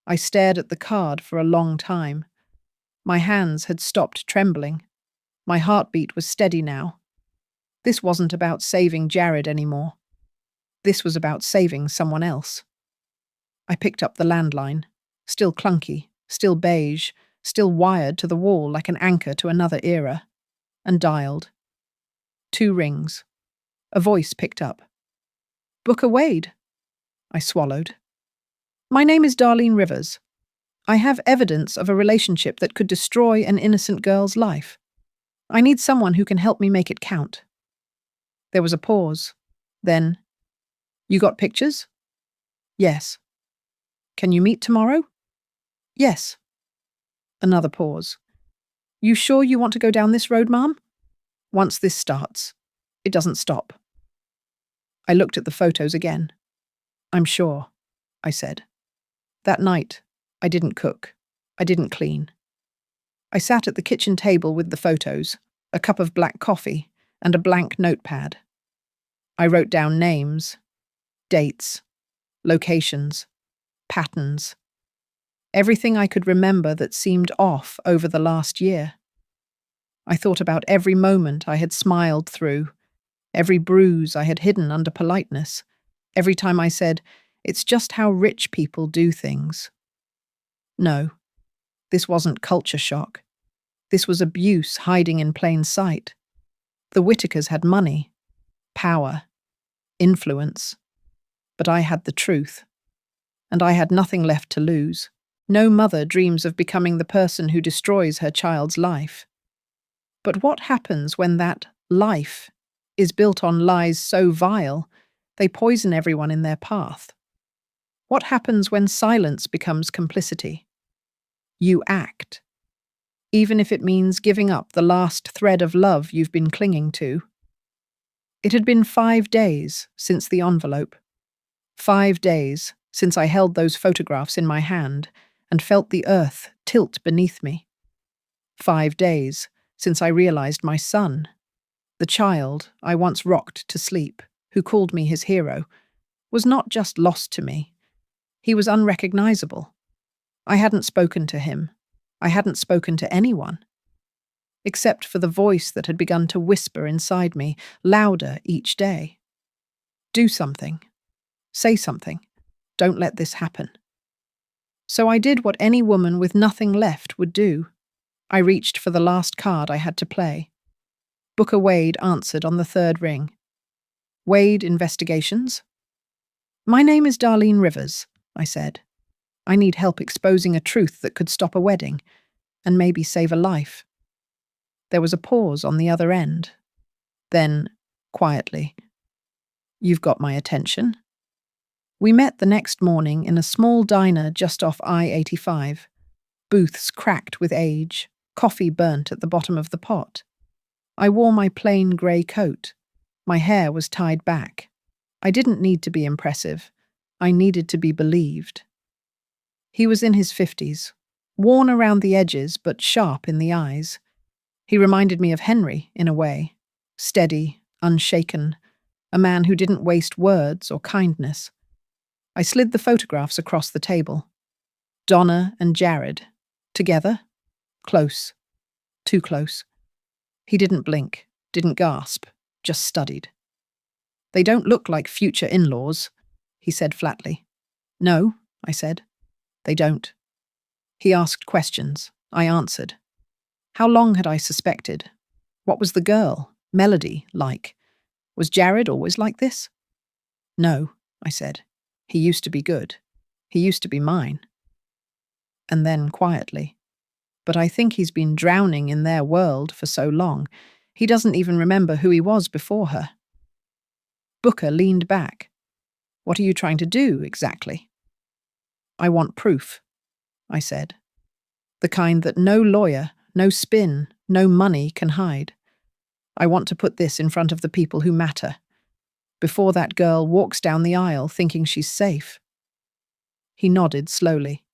I stared at the card for a long time. My hands had stopped trembling. My heartbeat was steady now. This wasn't about saving Jared anymore. This was about saving someone else. I picked up the landline, still clunky, still beige, still wired to the wall like an anchor to another era, and dialed. 2 rings. A voice picked up. Booker Wade. I swallowed. My name is Darlene Rivers. I have evidence of a relationship that could destroy an innocent girl's life. I need someone who can help me make it count. There was a pause. Then, you got pictures? Yes. Can you meet tomorrow? Yes. Another pause. You sure you want to go down this road, Mom? Once this starts, it doesn't stop. I looked at the photos again. I'm sure, I said. That night, I didn't cook. I didn't clean. I sat at the kitchen table with the photos, a cup of black coffee, and a blank notepad. I wrote down names, dates, locations, patterns. Everything I could remember that seemed off over the last year. I thought about every moment I had smiled through, every bruise I had hidden under politeness, every time I said, "It's just how rich people do things." No, This wasn't culture shock. This was abuse hiding in plain sight. The Whitakers had money, power, influence. But I had the truth. And I had nothing left to lose. No mother dreams of becoming the person who destroys her child's life. But what happens when that life is built on lies so vile they poison everyone in their path? What happens when silence becomes complicity? You act, even if it means giving up the last thread of love you've been clinging to. It had been 5 days since the envelope. 5 days since I held those photographs in my hand and felt the earth tilt beneath me. 5 days since I realized my son, the child I once rocked to sleep, who called me his hero, was not just lost to me. He was unrecognizable. I hadn't spoken to him. I hadn't spoken to anyone. Except for the voice that had begun to whisper inside me, louder each day. Do something. Say something. Don't let this happen. So I did what any woman with nothing left would do. I reached for the last card I had to play. Booker Wade answered on the third ring. Wade Investigations? My name is Darlene Rivers, I said. I need help exposing a truth that could stop a wedding, and maybe save a life. There was a pause on the other end. Then, quietly, You've got my attention. We met the next morning in a small diner just off I-85. Booths cracked with age, coffee burnt at the bottom of the pot. I wore my plain grey coat. My hair was tied back. I didn't need to be impressive. I needed to be believed. He was in his 50s, worn around the edges but sharp in the eyes. He reminded me of Henry, in a way. Steady, unshaken, a man who didn't waste words or kindness. I slid the photographs across the table. Donna and Jared. Together? Close. Too close. He didn't blink, didn't gasp, just studied. They don't look like future in-laws, he said flatly. No, I said. They don't. He asked questions. I answered. How long had I suspected? What was the girl, Melody, like? Was Jared always like this? No, I said. He used to be good. He used to be mine. And then quietly. But I think he's been drowning in their world for so long, he doesn't even remember who he was before her. Booker leaned back. What are you trying to do, exactly? I want proof, I said. The kind that no lawyer, no spin, no money can hide. I want to put this in front of the people who matter, before that girl walks down the aisle thinking she's safe. He nodded slowly.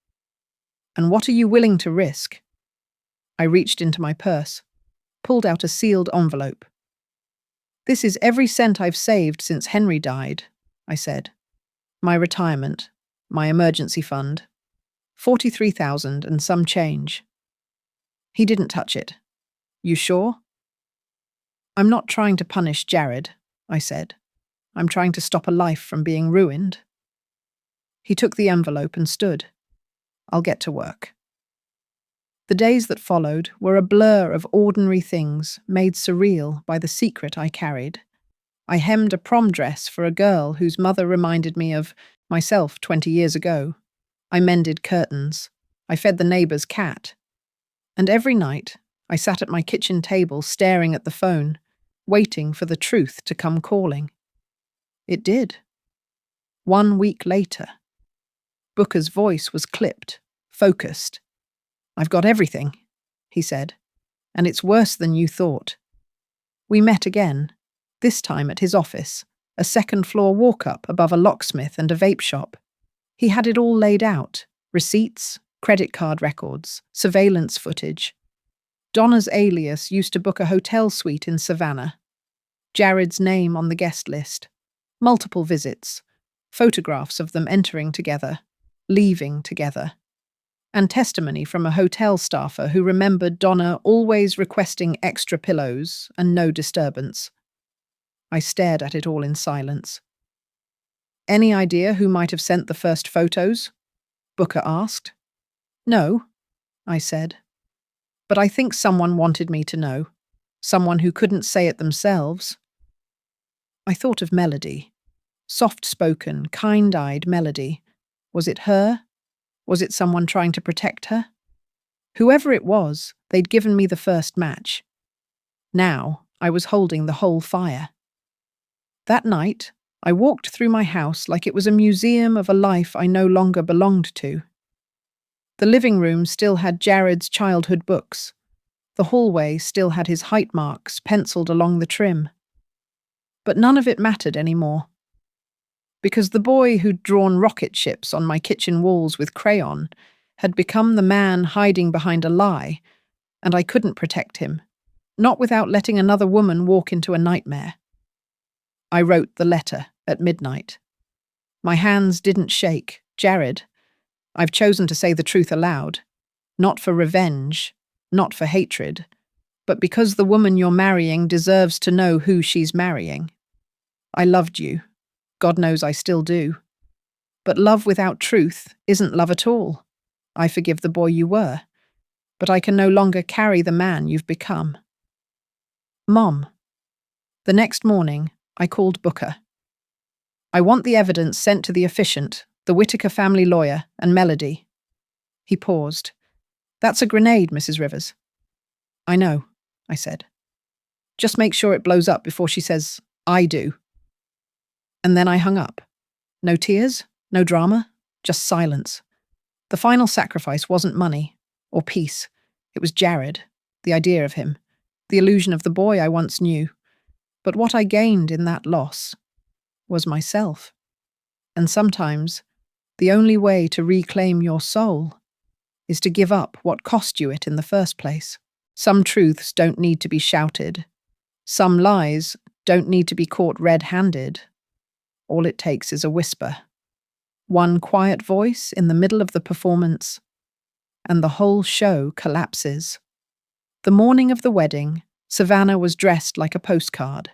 And what are you willing to risk? I reached into my purse, pulled out a sealed envelope. This is every cent I've saved since Henry died, I said. My retirement, my emergency fund, 43,000 and some change. He didn't touch it. You sure? I'm not trying to punish Jared, I said. I'm trying to stop a life from being ruined. He took the envelope and stood. I'll get to work. The days that followed were a blur of ordinary things made surreal by the secret I carried. I hemmed a prom dress for a girl whose mother reminded me of myself 20 years ago. I mended curtains. I fed the neighbor's cat. And every night, I sat at my kitchen table staring at the phone, waiting for the truth to come calling. It did. 1 week later. Booker's voice was clipped, focused. I've got everything, he said, and it's worse than you thought. We met again, this time at his office, a second-floor walk-up above a locksmith and a vape shop. He had it all laid out, receipts, credit card records, surveillance footage. Donna's alias used to book a hotel suite in Savannah. Jared's name on the guest list. Multiple visits. Photographs of them entering together, leaving together. And testimony from a hotel staffer who remembered Donna always requesting extra pillows and no disturbance. I stared at it all in silence. Any idea who might have sent the first photos? Booker asked. No, I said. But I think someone wanted me to know. Someone who couldn't say it themselves. I thought of Melody. Soft-spoken, kind-eyed Melody. Was it her? Was it someone trying to protect her? Whoever it was, they'd given me the first match. Now, I was holding the whole fire. That night, I walked through my house like it was a museum of a life I no longer belonged to. The living room still had Jared's childhood books. The hallway still had his height marks penciled along the trim. But none of it mattered anymore. Because the boy who'd drawn rocket ships on my kitchen walls with crayon had become the man hiding behind a lie, and I couldn't protect him, not without letting another woman walk into a nightmare. I wrote the letter at midnight. My hands didn't shake. Jared, I've chosen to say the truth aloud, not for revenge, not for hatred, but because the woman you're marrying deserves to know who she's marrying. I loved you. God knows I still do. But love without truth isn't love at all. I forgive the boy you were, but I can no longer carry the man you've become. Mom. The next morning, I called Booker. I want the evidence sent to the efficient, the Whittaker family lawyer, and Melody. He paused. That's a grenade, Mrs. Rivers. I know, I said. Just make sure it blows up before she says, I do. And then I hung up. No tears, no drama, just silence. The final sacrifice wasn't money or peace. It was Jared, the idea of him, the illusion of the boy I once knew. But what I gained in that loss was myself. And sometimes, the only way to reclaim your soul is to give up what cost you it in the first place. Some truths don't need to be shouted. Some lies don't need to be caught red-handed. All it takes is a whisper. One quiet voice in the middle of the performance, and the whole show collapses. The morning of the wedding, Savannah was dressed like a postcard.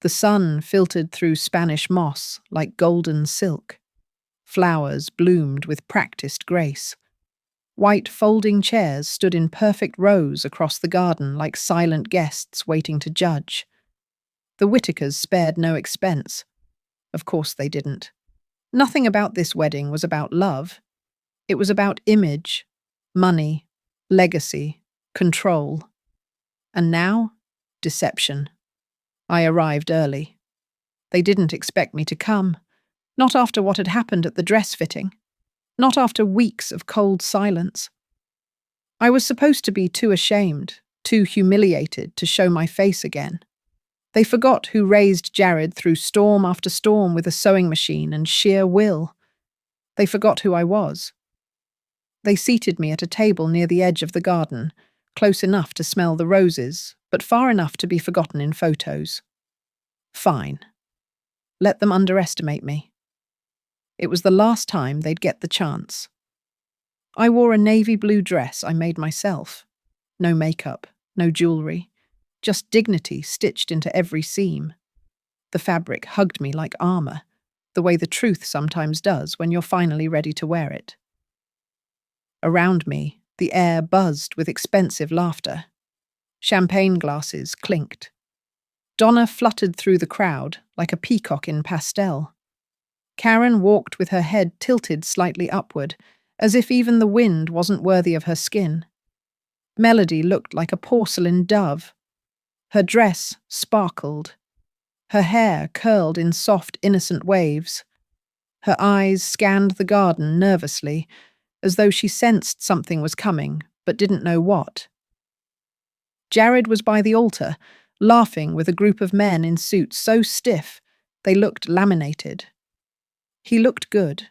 The sun filtered through Spanish moss like golden silk. Flowers bloomed with practiced grace. White folding chairs stood in perfect rows across the garden like silent guests waiting to judge. The Whittakers spared no expense. Of course they didn't. Nothing about this wedding was about love. It was about image, money, legacy, control. And now, deception. I arrived early. They didn't expect me to come. Not after what had happened at the dress fitting. Not after weeks of cold silence. I was supposed to be too ashamed, too humiliated to show my face again. They forgot who raised Jared through storm after storm with a sewing machine and sheer will. They forgot who I was. They seated me at a table near the edge of the garden, close enough to smell the roses, but far enough to be forgotten in photos. Fine. Let them underestimate me. It was the last time they'd get the chance. I wore a navy blue dress I made myself. No makeup, no jewelry. Just dignity stitched into every seam. The fabric hugged me like armor, the way the truth sometimes does when you're finally ready to wear it. Around me, the air buzzed with expensive laughter. Champagne glasses clinked. Donna fluttered through the crowd like a peacock in pastel. Karen walked with her head tilted slightly upward, as if even the wind wasn't worthy of her skin. Melody looked like a porcelain dove. Her dress sparkled. Her hair curled in soft, innocent waves. Her eyes scanned the garden nervously, as though she sensed something was coming, but didn't know what. Jared was by the altar, laughing with a group of men in suits so stiff they looked laminated. He looked good.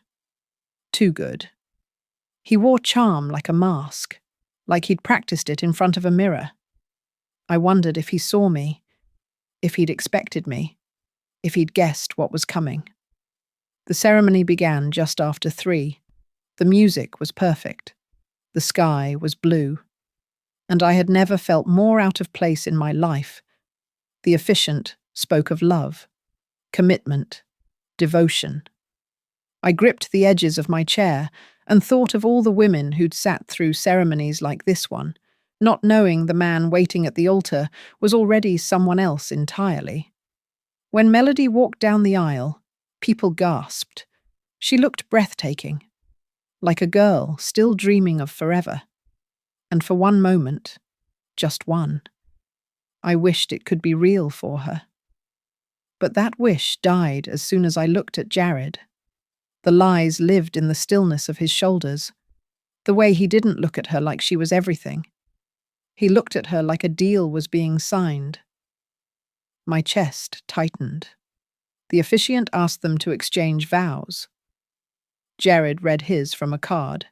Too good. He wore charm like a mask, like he'd practiced it in front of a mirror. I wondered if he saw me, if he'd expected me, if he'd guessed what was coming. The ceremony began just after 3. The music was perfect. The sky was blue. And I had never felt more out of place in my life. The officiant spoke of love, commitment, devotion. I gripped the edges of my chair, and thought of all the women who'd sat through ceremonies like this one, not knowing the man waiting at the altar was already someone else entirely. When Melody walked down the aisle, people gasped. She looked breathtaking, like a girl still dreaming of forever. And for one moment, just one, I wished it could be real for her. But that wish died as soon as I looked at Jared. The lies lived in the stillness of his shoulders, the way he didn't look at her like she was everything. He looked at her like a deal was being signed. My chest tightened. The officiant asked them to exchange vows. Jared read his from a card.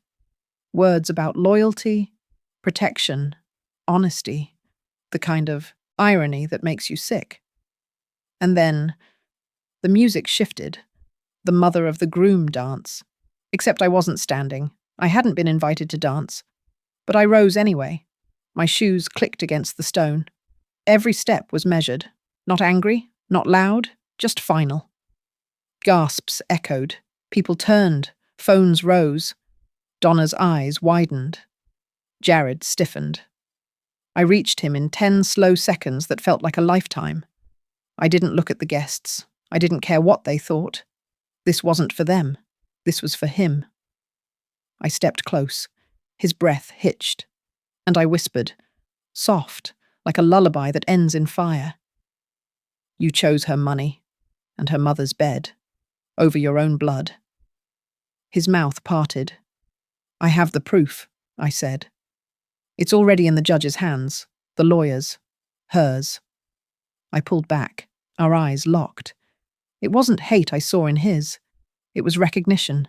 Words about loyalty, protection, honesty, the kind of irony that makes you sick. And then the music shifted, the mother of the groom dance. Except I wasn't standing. I hadn't been invited to dance. But I rose anyway. My shoes clicked against the stone. Every step was measured. Not angry, not loud, just final. Gasps echoed. People turned. Phones rose. Donna's eyes widened. Jared stiffened. I reached him in 10 slow seconds that felt like a lifetime. I didn't look at the guests. I didn't care what they thought. This wasn't for them. This was for him. I stepped close. His breath hitched. And I whispered, soft, like a lullaby that ends in fire. You chose her money and her mother's bed over your own blood. His mouth parted. I have the proof, I said. It's already in the judge's hands, the lawyer's, hers. I pulled back, our eyes locked. It wasn't hate I saw in his. It was recognition.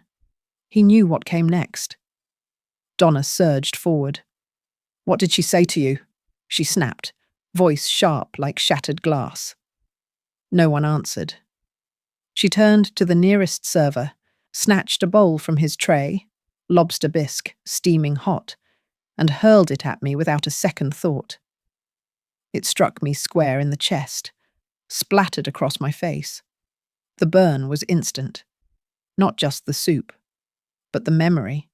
He knew what came next. Donna surged forward. What did she say to you? She snapped, voice sharp like shattered glass. No one answered. She turned to the nearest server, snatched a bowl from his tray, lobster bisque, steaming hot, and hurled it at me without a second thought. It struck me square in the chest, splattered across my face. The burn was instant. Not just the soup, but the memory.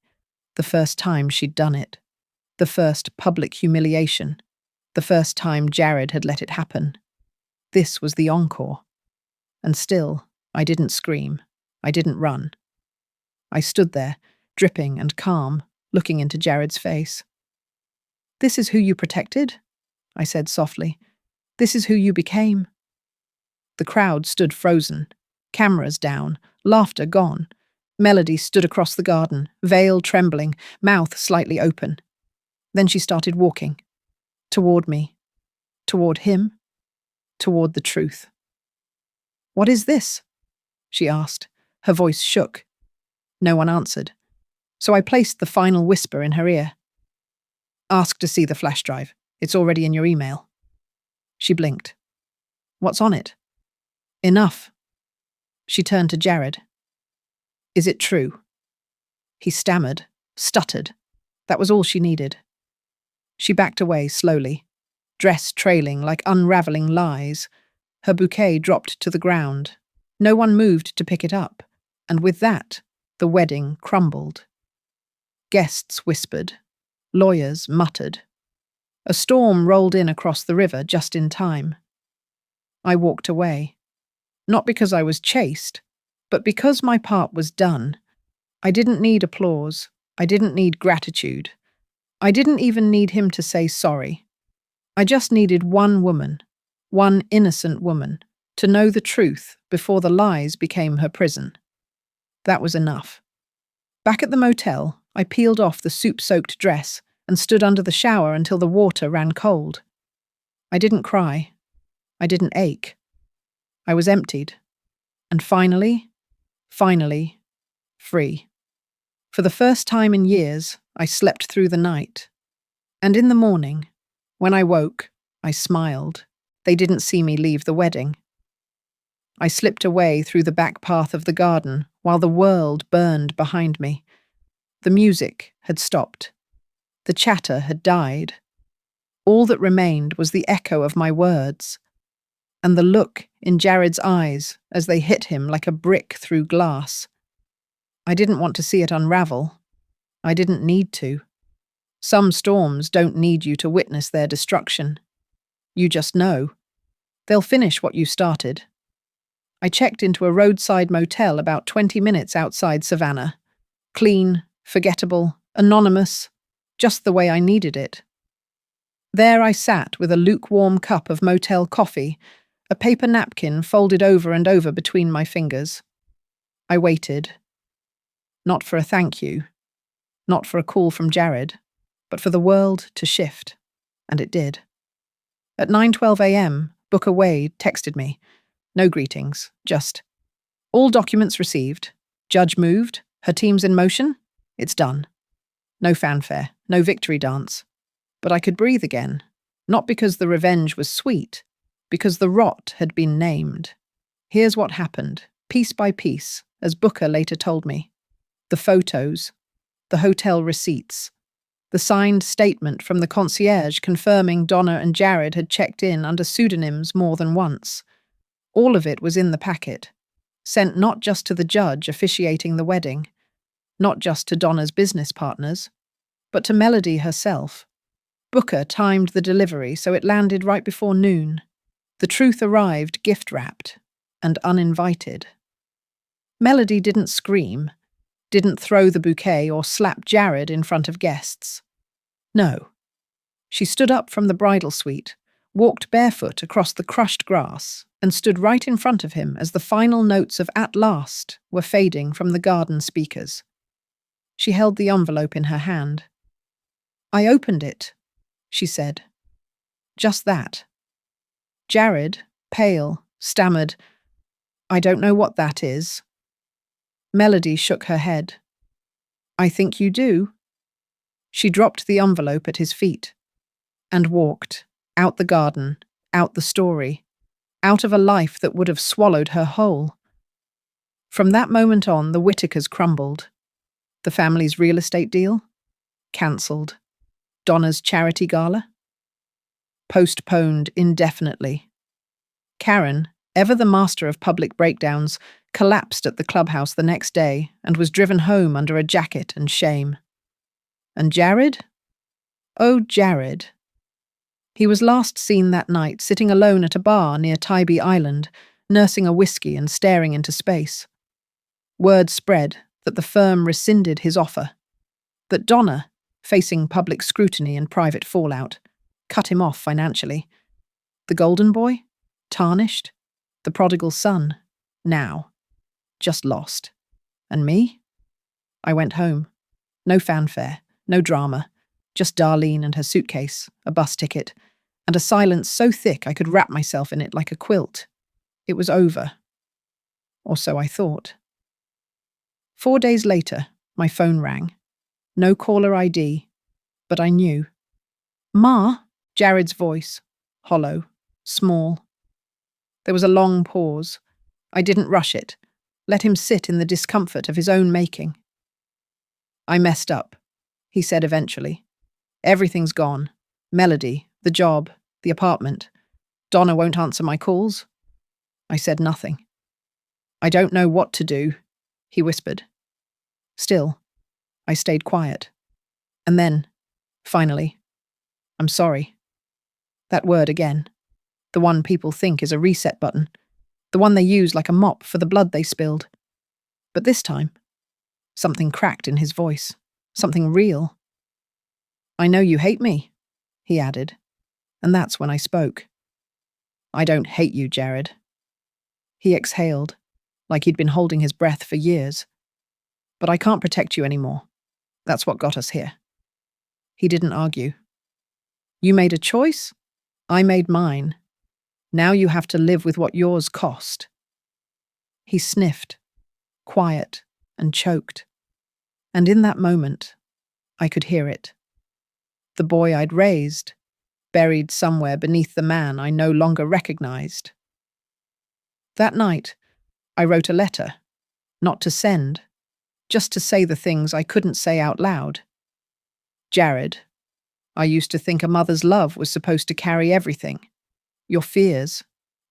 The first time she'd done it. The first public humiliation. The first time Jared had let it happen. This was the encore. And still, I didn't scream. I didn't run. I stood there, dripping and calm, looking into Jared's face. This is who you protected? I said softly. This is who you became? The crowd stood frozen, cameras down, laughter gone. Melody stood across the garden, veil trembling, mouth slightly open. Then she started walking. Toward me. Toward him. Toward the truth. What is this? She asked. Her voice shook. No one answered. So I placed the final whisper in her ear. Ask to see the flash drive. It's already in your email. She blinked. What's on it? Enough. She turned to Jared. Is it true? He stammered, stuttered. That was all she needed. She backed away slowly, dress trailing like unraveling lies. Her bouquet dropped to the ground. No one moved to pick it up, and with that, the wedding crumbled. Guests whispered. Lawyers muttered. A storm rolled in across the river just in time. I walked away. Not because I was chased, but because my part was done. I didn't need applause. I didn't need gratitude. I didn't even need him to say sorry. I just needed one woman, one innocent woman, to know the truth before the lies became her prison. That was enough. Back at the motel, I peeled off the soup-soaked dress and stood under the shower until the water ran cold. I didn't cry. I didn't ache. I was emptied. And finally, free. For the first time in years, I slept through the night. And in the morning, when I woke, I smiled. They didn't see me leave the wedding. I slipped away through the back path of the garden while the world burned behind me. The music had stopped. The chatter had died. All that remained was the echo of my words, and the look in Jared's eyes as they hit him like a brick through glass. I didn't want to see it unravel. I didn't need to. Some storms don't need you to witness their destruction. You just know. They'll finish what you started. I checked into a roadside motel about 20 minutes outside Savannah. Clean, forgettable, anonymous, just the way I needed it. There I sat with a lukewarm cup of motel coffee, a paper napkin folded over and over between my fingers. I waited. Not for a thank you, not for a call from Jared, but for the world to shift. And it did. At 9:12 a.m., Booker Wade texted me. No greetings, just, all documents received. Judge moved. Her team's in motion. It's done. No fanfare, no victory dance. But I could breathe again, not because the revenge was sweet, because the rot had been named. Here's what happened, piece by piece, as Booker later told me. The photos, the hotel receipts, the signed statement from the concierge confirming Donna and Jared had checked in under pseudonyms more than once. All of it was in the packet, sent not just to the judge officiating the wedding, not just to Donna's business partners, but to Melody herself. Booker timed the delivery so it landed right before noon. The truth arrived gift-wrapped and uninvited. Melody didn't scream, didn't throw the bouquet or slap Jared in front of guests. No. She stood up from the bridal suite, walked barefoot across the crushed grass, and stood right in front of him as the final notes of "At Last" were fading from the garden speakers. She held the envelope in her hand. "I opened it," she said. Just that. Jared, pale, stammered, "I don't know what that is." Melody shook her head. "I think you do." She dropped the envelope at his feet and walked, out the garden, out the story, out of a life that would have swallowed her whole. From that moment on, the Whitakers crumbled. The family's real estate deal? Cancelled. Donna's charity gala? Postponed indefinitely. Karen, ever the master of public breakdowns, collapsed at the clubhouse the next day and was driven home under a jacket and shame. And Jared? Oh, Jared. He was last seen that night sitting alone at a bar near Tybee Island, nursing a whiskey and staring into space. Word spread that the firm rescinded his offer, that Donna, facing public scrutiny and private fallout, cut him off financially. The golden boy? Tarnished. The prodigal son? Now. Just lost. And me? I went home. No fanfare, no drama, just Darlene and her suitcase, a bus ticket, and a silence so thick I could wrap myself in it like a quilt. It was over. Or so I thought. 4 days later, my phone rang. No caller ID, but I knew. "Ma," Jared's voice, hollow, small. There was a long pause. I didn't rush it. Let him sit in the discomfort of his own making. "I messed up," he said eventually. "Everything's gone. Melody, the job, the apartment. Donna won't answer my calls." I said nothing. "I don't know what to do," he whispered. Still, I stayed quiet. And then, finally, "I'm sorry." That word again. The one people think is a reset button. The one they use like a mop for the blood they spilled. But this time, something cracked in his voice. Something real. "I know you hate me," he added. And that's when I spoke. "I don't hate you, Jared." He exhaled, like he'd been holding his breath for years. "But I can't protect you anymore. That's what got us here." He didn't argue. "You made a choice. I made mine. Now you have to live with what yours cost." He sniffed, quiet and choked. And in that moment, I could hear it. The boy I'd raised, buried somewhere beneath the man I no longer recognized. That night, I wrote a letter, not to send, just to say the things I couldn't say out loud. "Jared, I used to think a mother's love was supposed to carry everything. Your fears,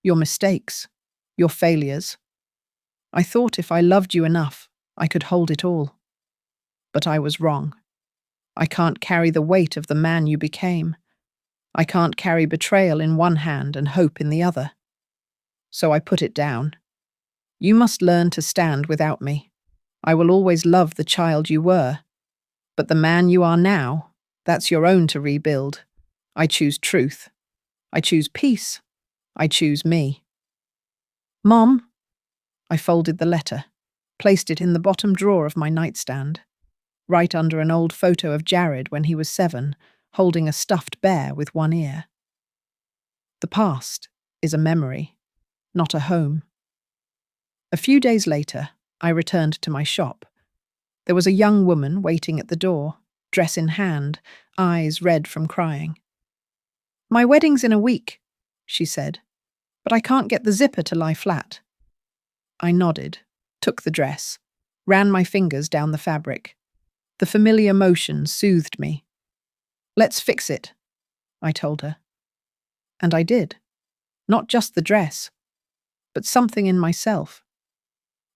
your mistakes, your failures. I thought if I loved you enough, I could hold it all. But I was wrong. I can't carry the weight of the man you became. I can't carry betrayal in one hand and hope in the other. So I put it down. You must learn to stand without me. I will always love the child you were. But the man you are now, that's your own to rebuild. I choose truth. I choose peace. I choose me. Mom, I folded the letter, placed it in the bottom drawer of my nightstand, right under an old photo of Jared when he was 7, holding a stuffed bear with one ear. The past is a memory, not a home. A few days later, I returned to my shop. There was a young woman waiting at the door, dress in hand, eyes red from crying. My wedding's in a week, she said, but I can't get the zipper to lie flat. I nodded, took the dress, ran my fingers down the fabric. The familiar motion soothed me. Let's fix it, I told her. And I did. Not just the dress, but something in myself.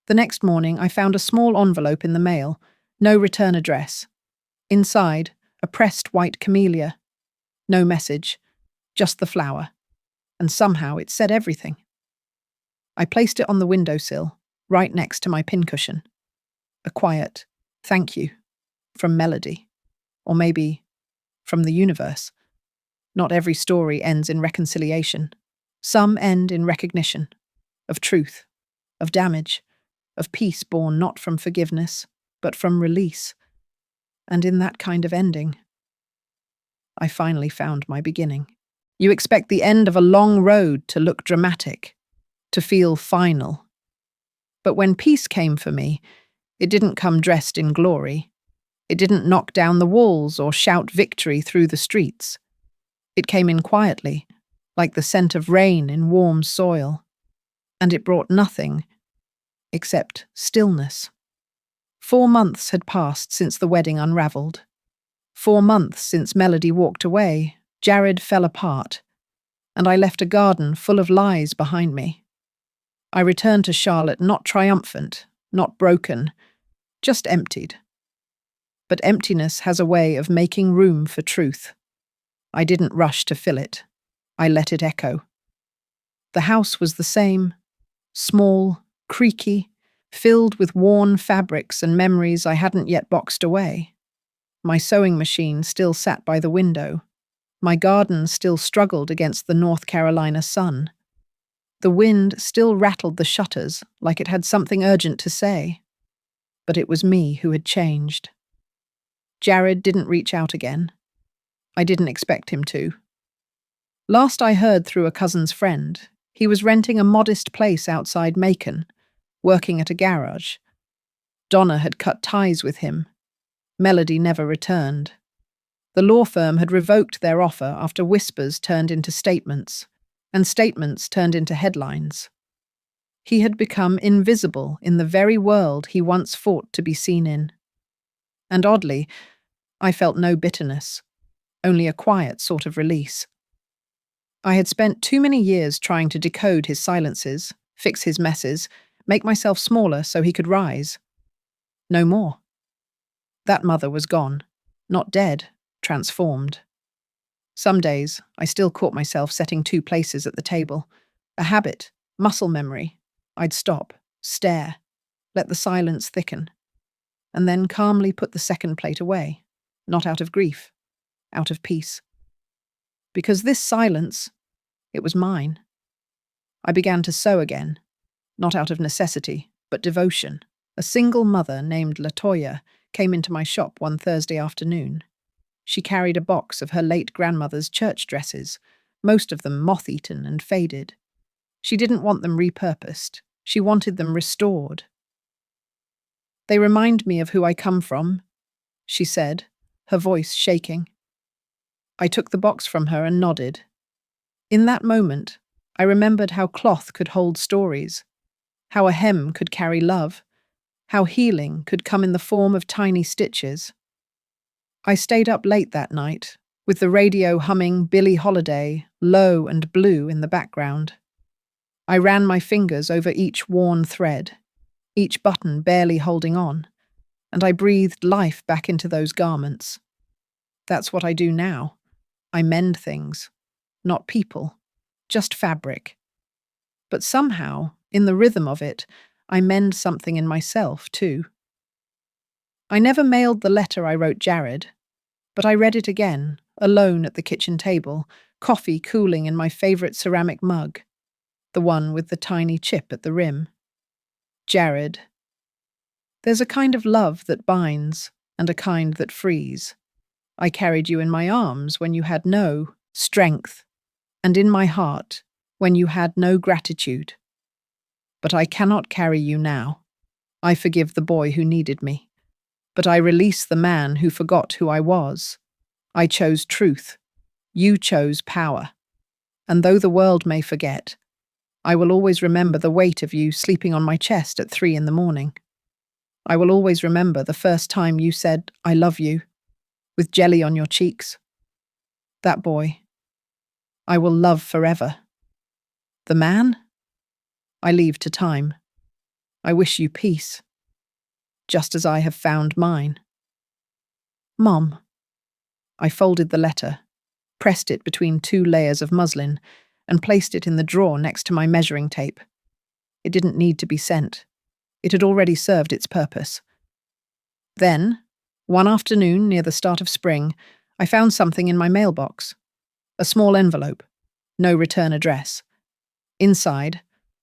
The next morning, I found a small envelope in the mail, no return address. Inside, a pressed white camellia. No message, just the flower. And somehow it said everything. I placed it on the windowsill, right next to my pincushion. A quiet, thank you, from Melody. Or maybe, from the universe. Not every story ends in reconciliation. Some end in recognition. Of truth. Of damage. Of peace born not from forgiveness, but from release. And in that kind of ending, I finally found my beginning. You expect the end of a long road to look dramatic, to feel final. But when peace came for me, it didn't come dressed in glory. It didn't knock down the walls or shout victory through the streets. It came in quietly, like the scent of rain in warm soil. And it brought nothing except stillness. 4 months had passed since the wedding unraveled. 4 months since Melody walked away, Jared fell apart, and I left a garden full of lies behind me. I returned to Charlotte not triumphant, not broken, just emptied. But emptiness has a way of making room for truth. I didn't rush to fill it. I let it echo. The house was the same, small, creaky, filled with worn fabrics and memories I hadn't yet boxed away. My sewing machine still sat by the window. My garden still struggled against the North Carolina sun. The wind still rattled the shutters like it had something urgent to say. But it was me who had changed. Jared didn't reach out again. I didn't expect him to. Last I heard through a cousin's friend, he was renting a modest place outside Macon, working at a garage. Donna had cut ties with him. Melody never returned. The law firm had revoked their offer after whispers turned into statements, and statements turned into headlines. He had become invisible in the very world he once fought to be seen in. And oddly, I felt no bitterness, only a quiet sort of release. I had spent too many years trying to decode his silences, fix his messes, make myself smaller so he could rise. No more. That mother was gone, not dead, transformed. Some days, I still caught myself setting 2 places at the table. A habit, muscle memory. I'd stop, stare, let the silence thicken, and then calmly put the second plate away, not out of grief, out of peace. Because this silence, it was mine. I began to sew again, not out of necessity, but devotion. A single mother named Latoya came into my shop one Thursday afternoon. She carried a box of her late grandmother's church dresses, most of them moth-eaten and faded. She didn't want them repurposed. She wanted them restored. They remind me of who I come from, she said, her voice shaking. I took the box from her and nodded. In that moment, I remembered how cloth could hold stories, how a hem could carry love, how healing could come in the form of tiny stitches. I stayed up late that night, with the radio humming Billie Holiday, low and blue in the background. I ran my fingers over each worn thread, each button barely holding on, and I breathed life back into those garments. That's what I do now. I mend things. Not people. Just fabric. But somehow, in the rhythm of it, I mend something in myself, too. I never mailed the letter I wrote Jared, but I read it again, alone at the kitchen table, coffee cooling in my favourite ceramic mug, the one with the tiny chip at the rim. Jared. There's a kind of love that binds, and a kind that frees. I carried you in my arms when you had no strength, and in my heart when you had no gratitude. But I cannot carry you now. I forgive the boy who needed me. But I release the man who forgot who I was. I chose truth. You chose power. And though the world may forget, I will always remember the weight of you sleeping on my chest at 3 a.m. I will always remember the first time you said, "I love you," with jelly on your cheeks. That boy, I will love forever. The man? I leave to time. I wish you peace, just as I have found mine. Mom. I folded the letter, pressed it between 2 layers of muslin, and placed it in the drawer next to my measuring tape. It didn't need to be sent. It had already served its purpose. Then, one afternoon near the start of spring, I found something in my mailbox. A small envelope. No return address. Inside,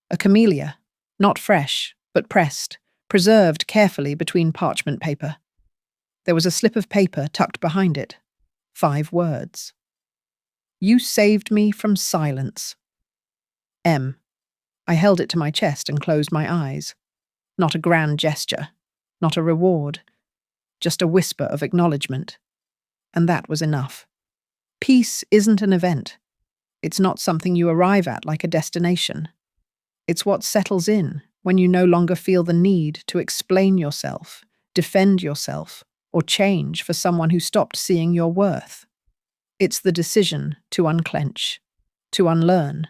a camellia, not fresh, but pressed, preserved carefully between parchment paper. There was a slip of paper tucked behind it. 5 words. You saved me from silence. M. I held it to my chest and closed my eyes. Not a grand gesture, not a reward, just a whisper of acknowledgement. And that was enough. Peace isn't an event. It's not something you arrive at like a destination. It's what settles in when you no longer feel the need to explain yourself, defend yourself, or change for someone who stopped seeing your worth. It's the decision to unclench, to unlearn,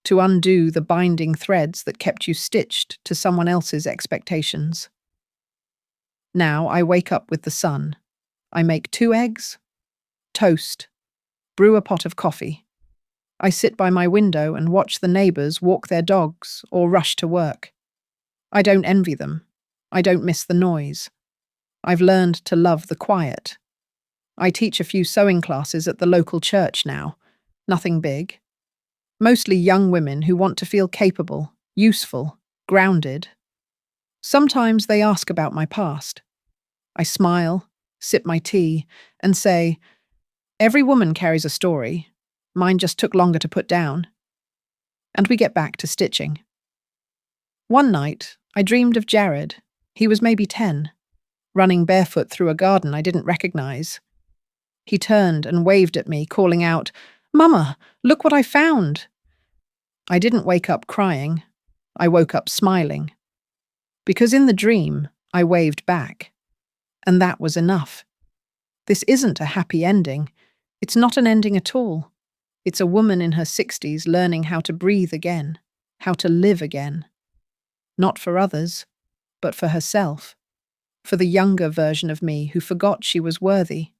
to undo the binding threads that kept you stitched to someone else's expectations. Now I wake up with the sun. I make 2 eggs, toast, brew a pot of coffee. I sit by my window and watch the neighbours walk their dogs or rush to work. I don't envy them. I don't miss the noise. I've learned to love the quiet. I teach a few sewing classes at the local church now. Nothing big. Mostly young women who want to feel capable, useful, grounded. Sometimes they ask about my past. I smile, sip my tea, and say, "Every woman carries a story. Mine just took longer to put down." And we get back to stitching. One night, I dreamed of Jared. He was maybe 10, running barefoot through a garden I didn't recognize. He turned and waved at me, calling out, "Mama, look what I found." I didn't wake up crying. I woke up smiling. Because in the dream, I waved back. And that was enough. This isn't a happy ending. It's not an ending at all. It's a woman in her 60s learning how to breathe again, how to live again. Not for others, but for herself. For the younger version of me who forgot she was worthy.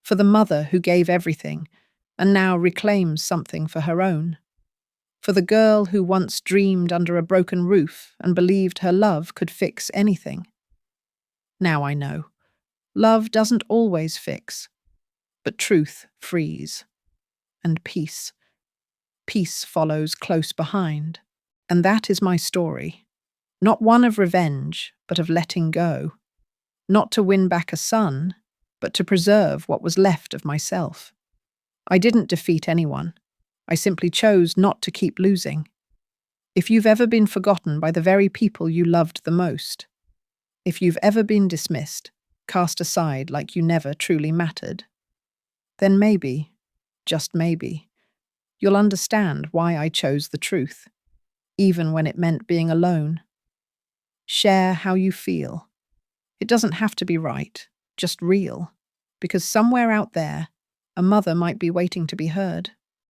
For the mother who gave everything and now reclaims something for her own. For the girl who once dreamed under a broken roof and believed her love could fix anything. Now I know. Love doesn't always fix, but truth frees. And peace. Peace follows close behind. And that is my story. Not one of revenge, but of letting go. Not to win back a son, but to preserve what was left of myself. I didn't defeat anyone. I simply chose not to keep losing. If you've ever been forgotten by the very people you loved the most, if you've ever been dismissed, cast aside like you never truly mattered, then maybe, just maybe, you'll understand why I chose the truth, even when it meant being alone. Share how you feel. It doesn't have to be right, just real, because somewhere out there, a mother might be waiting to be heard.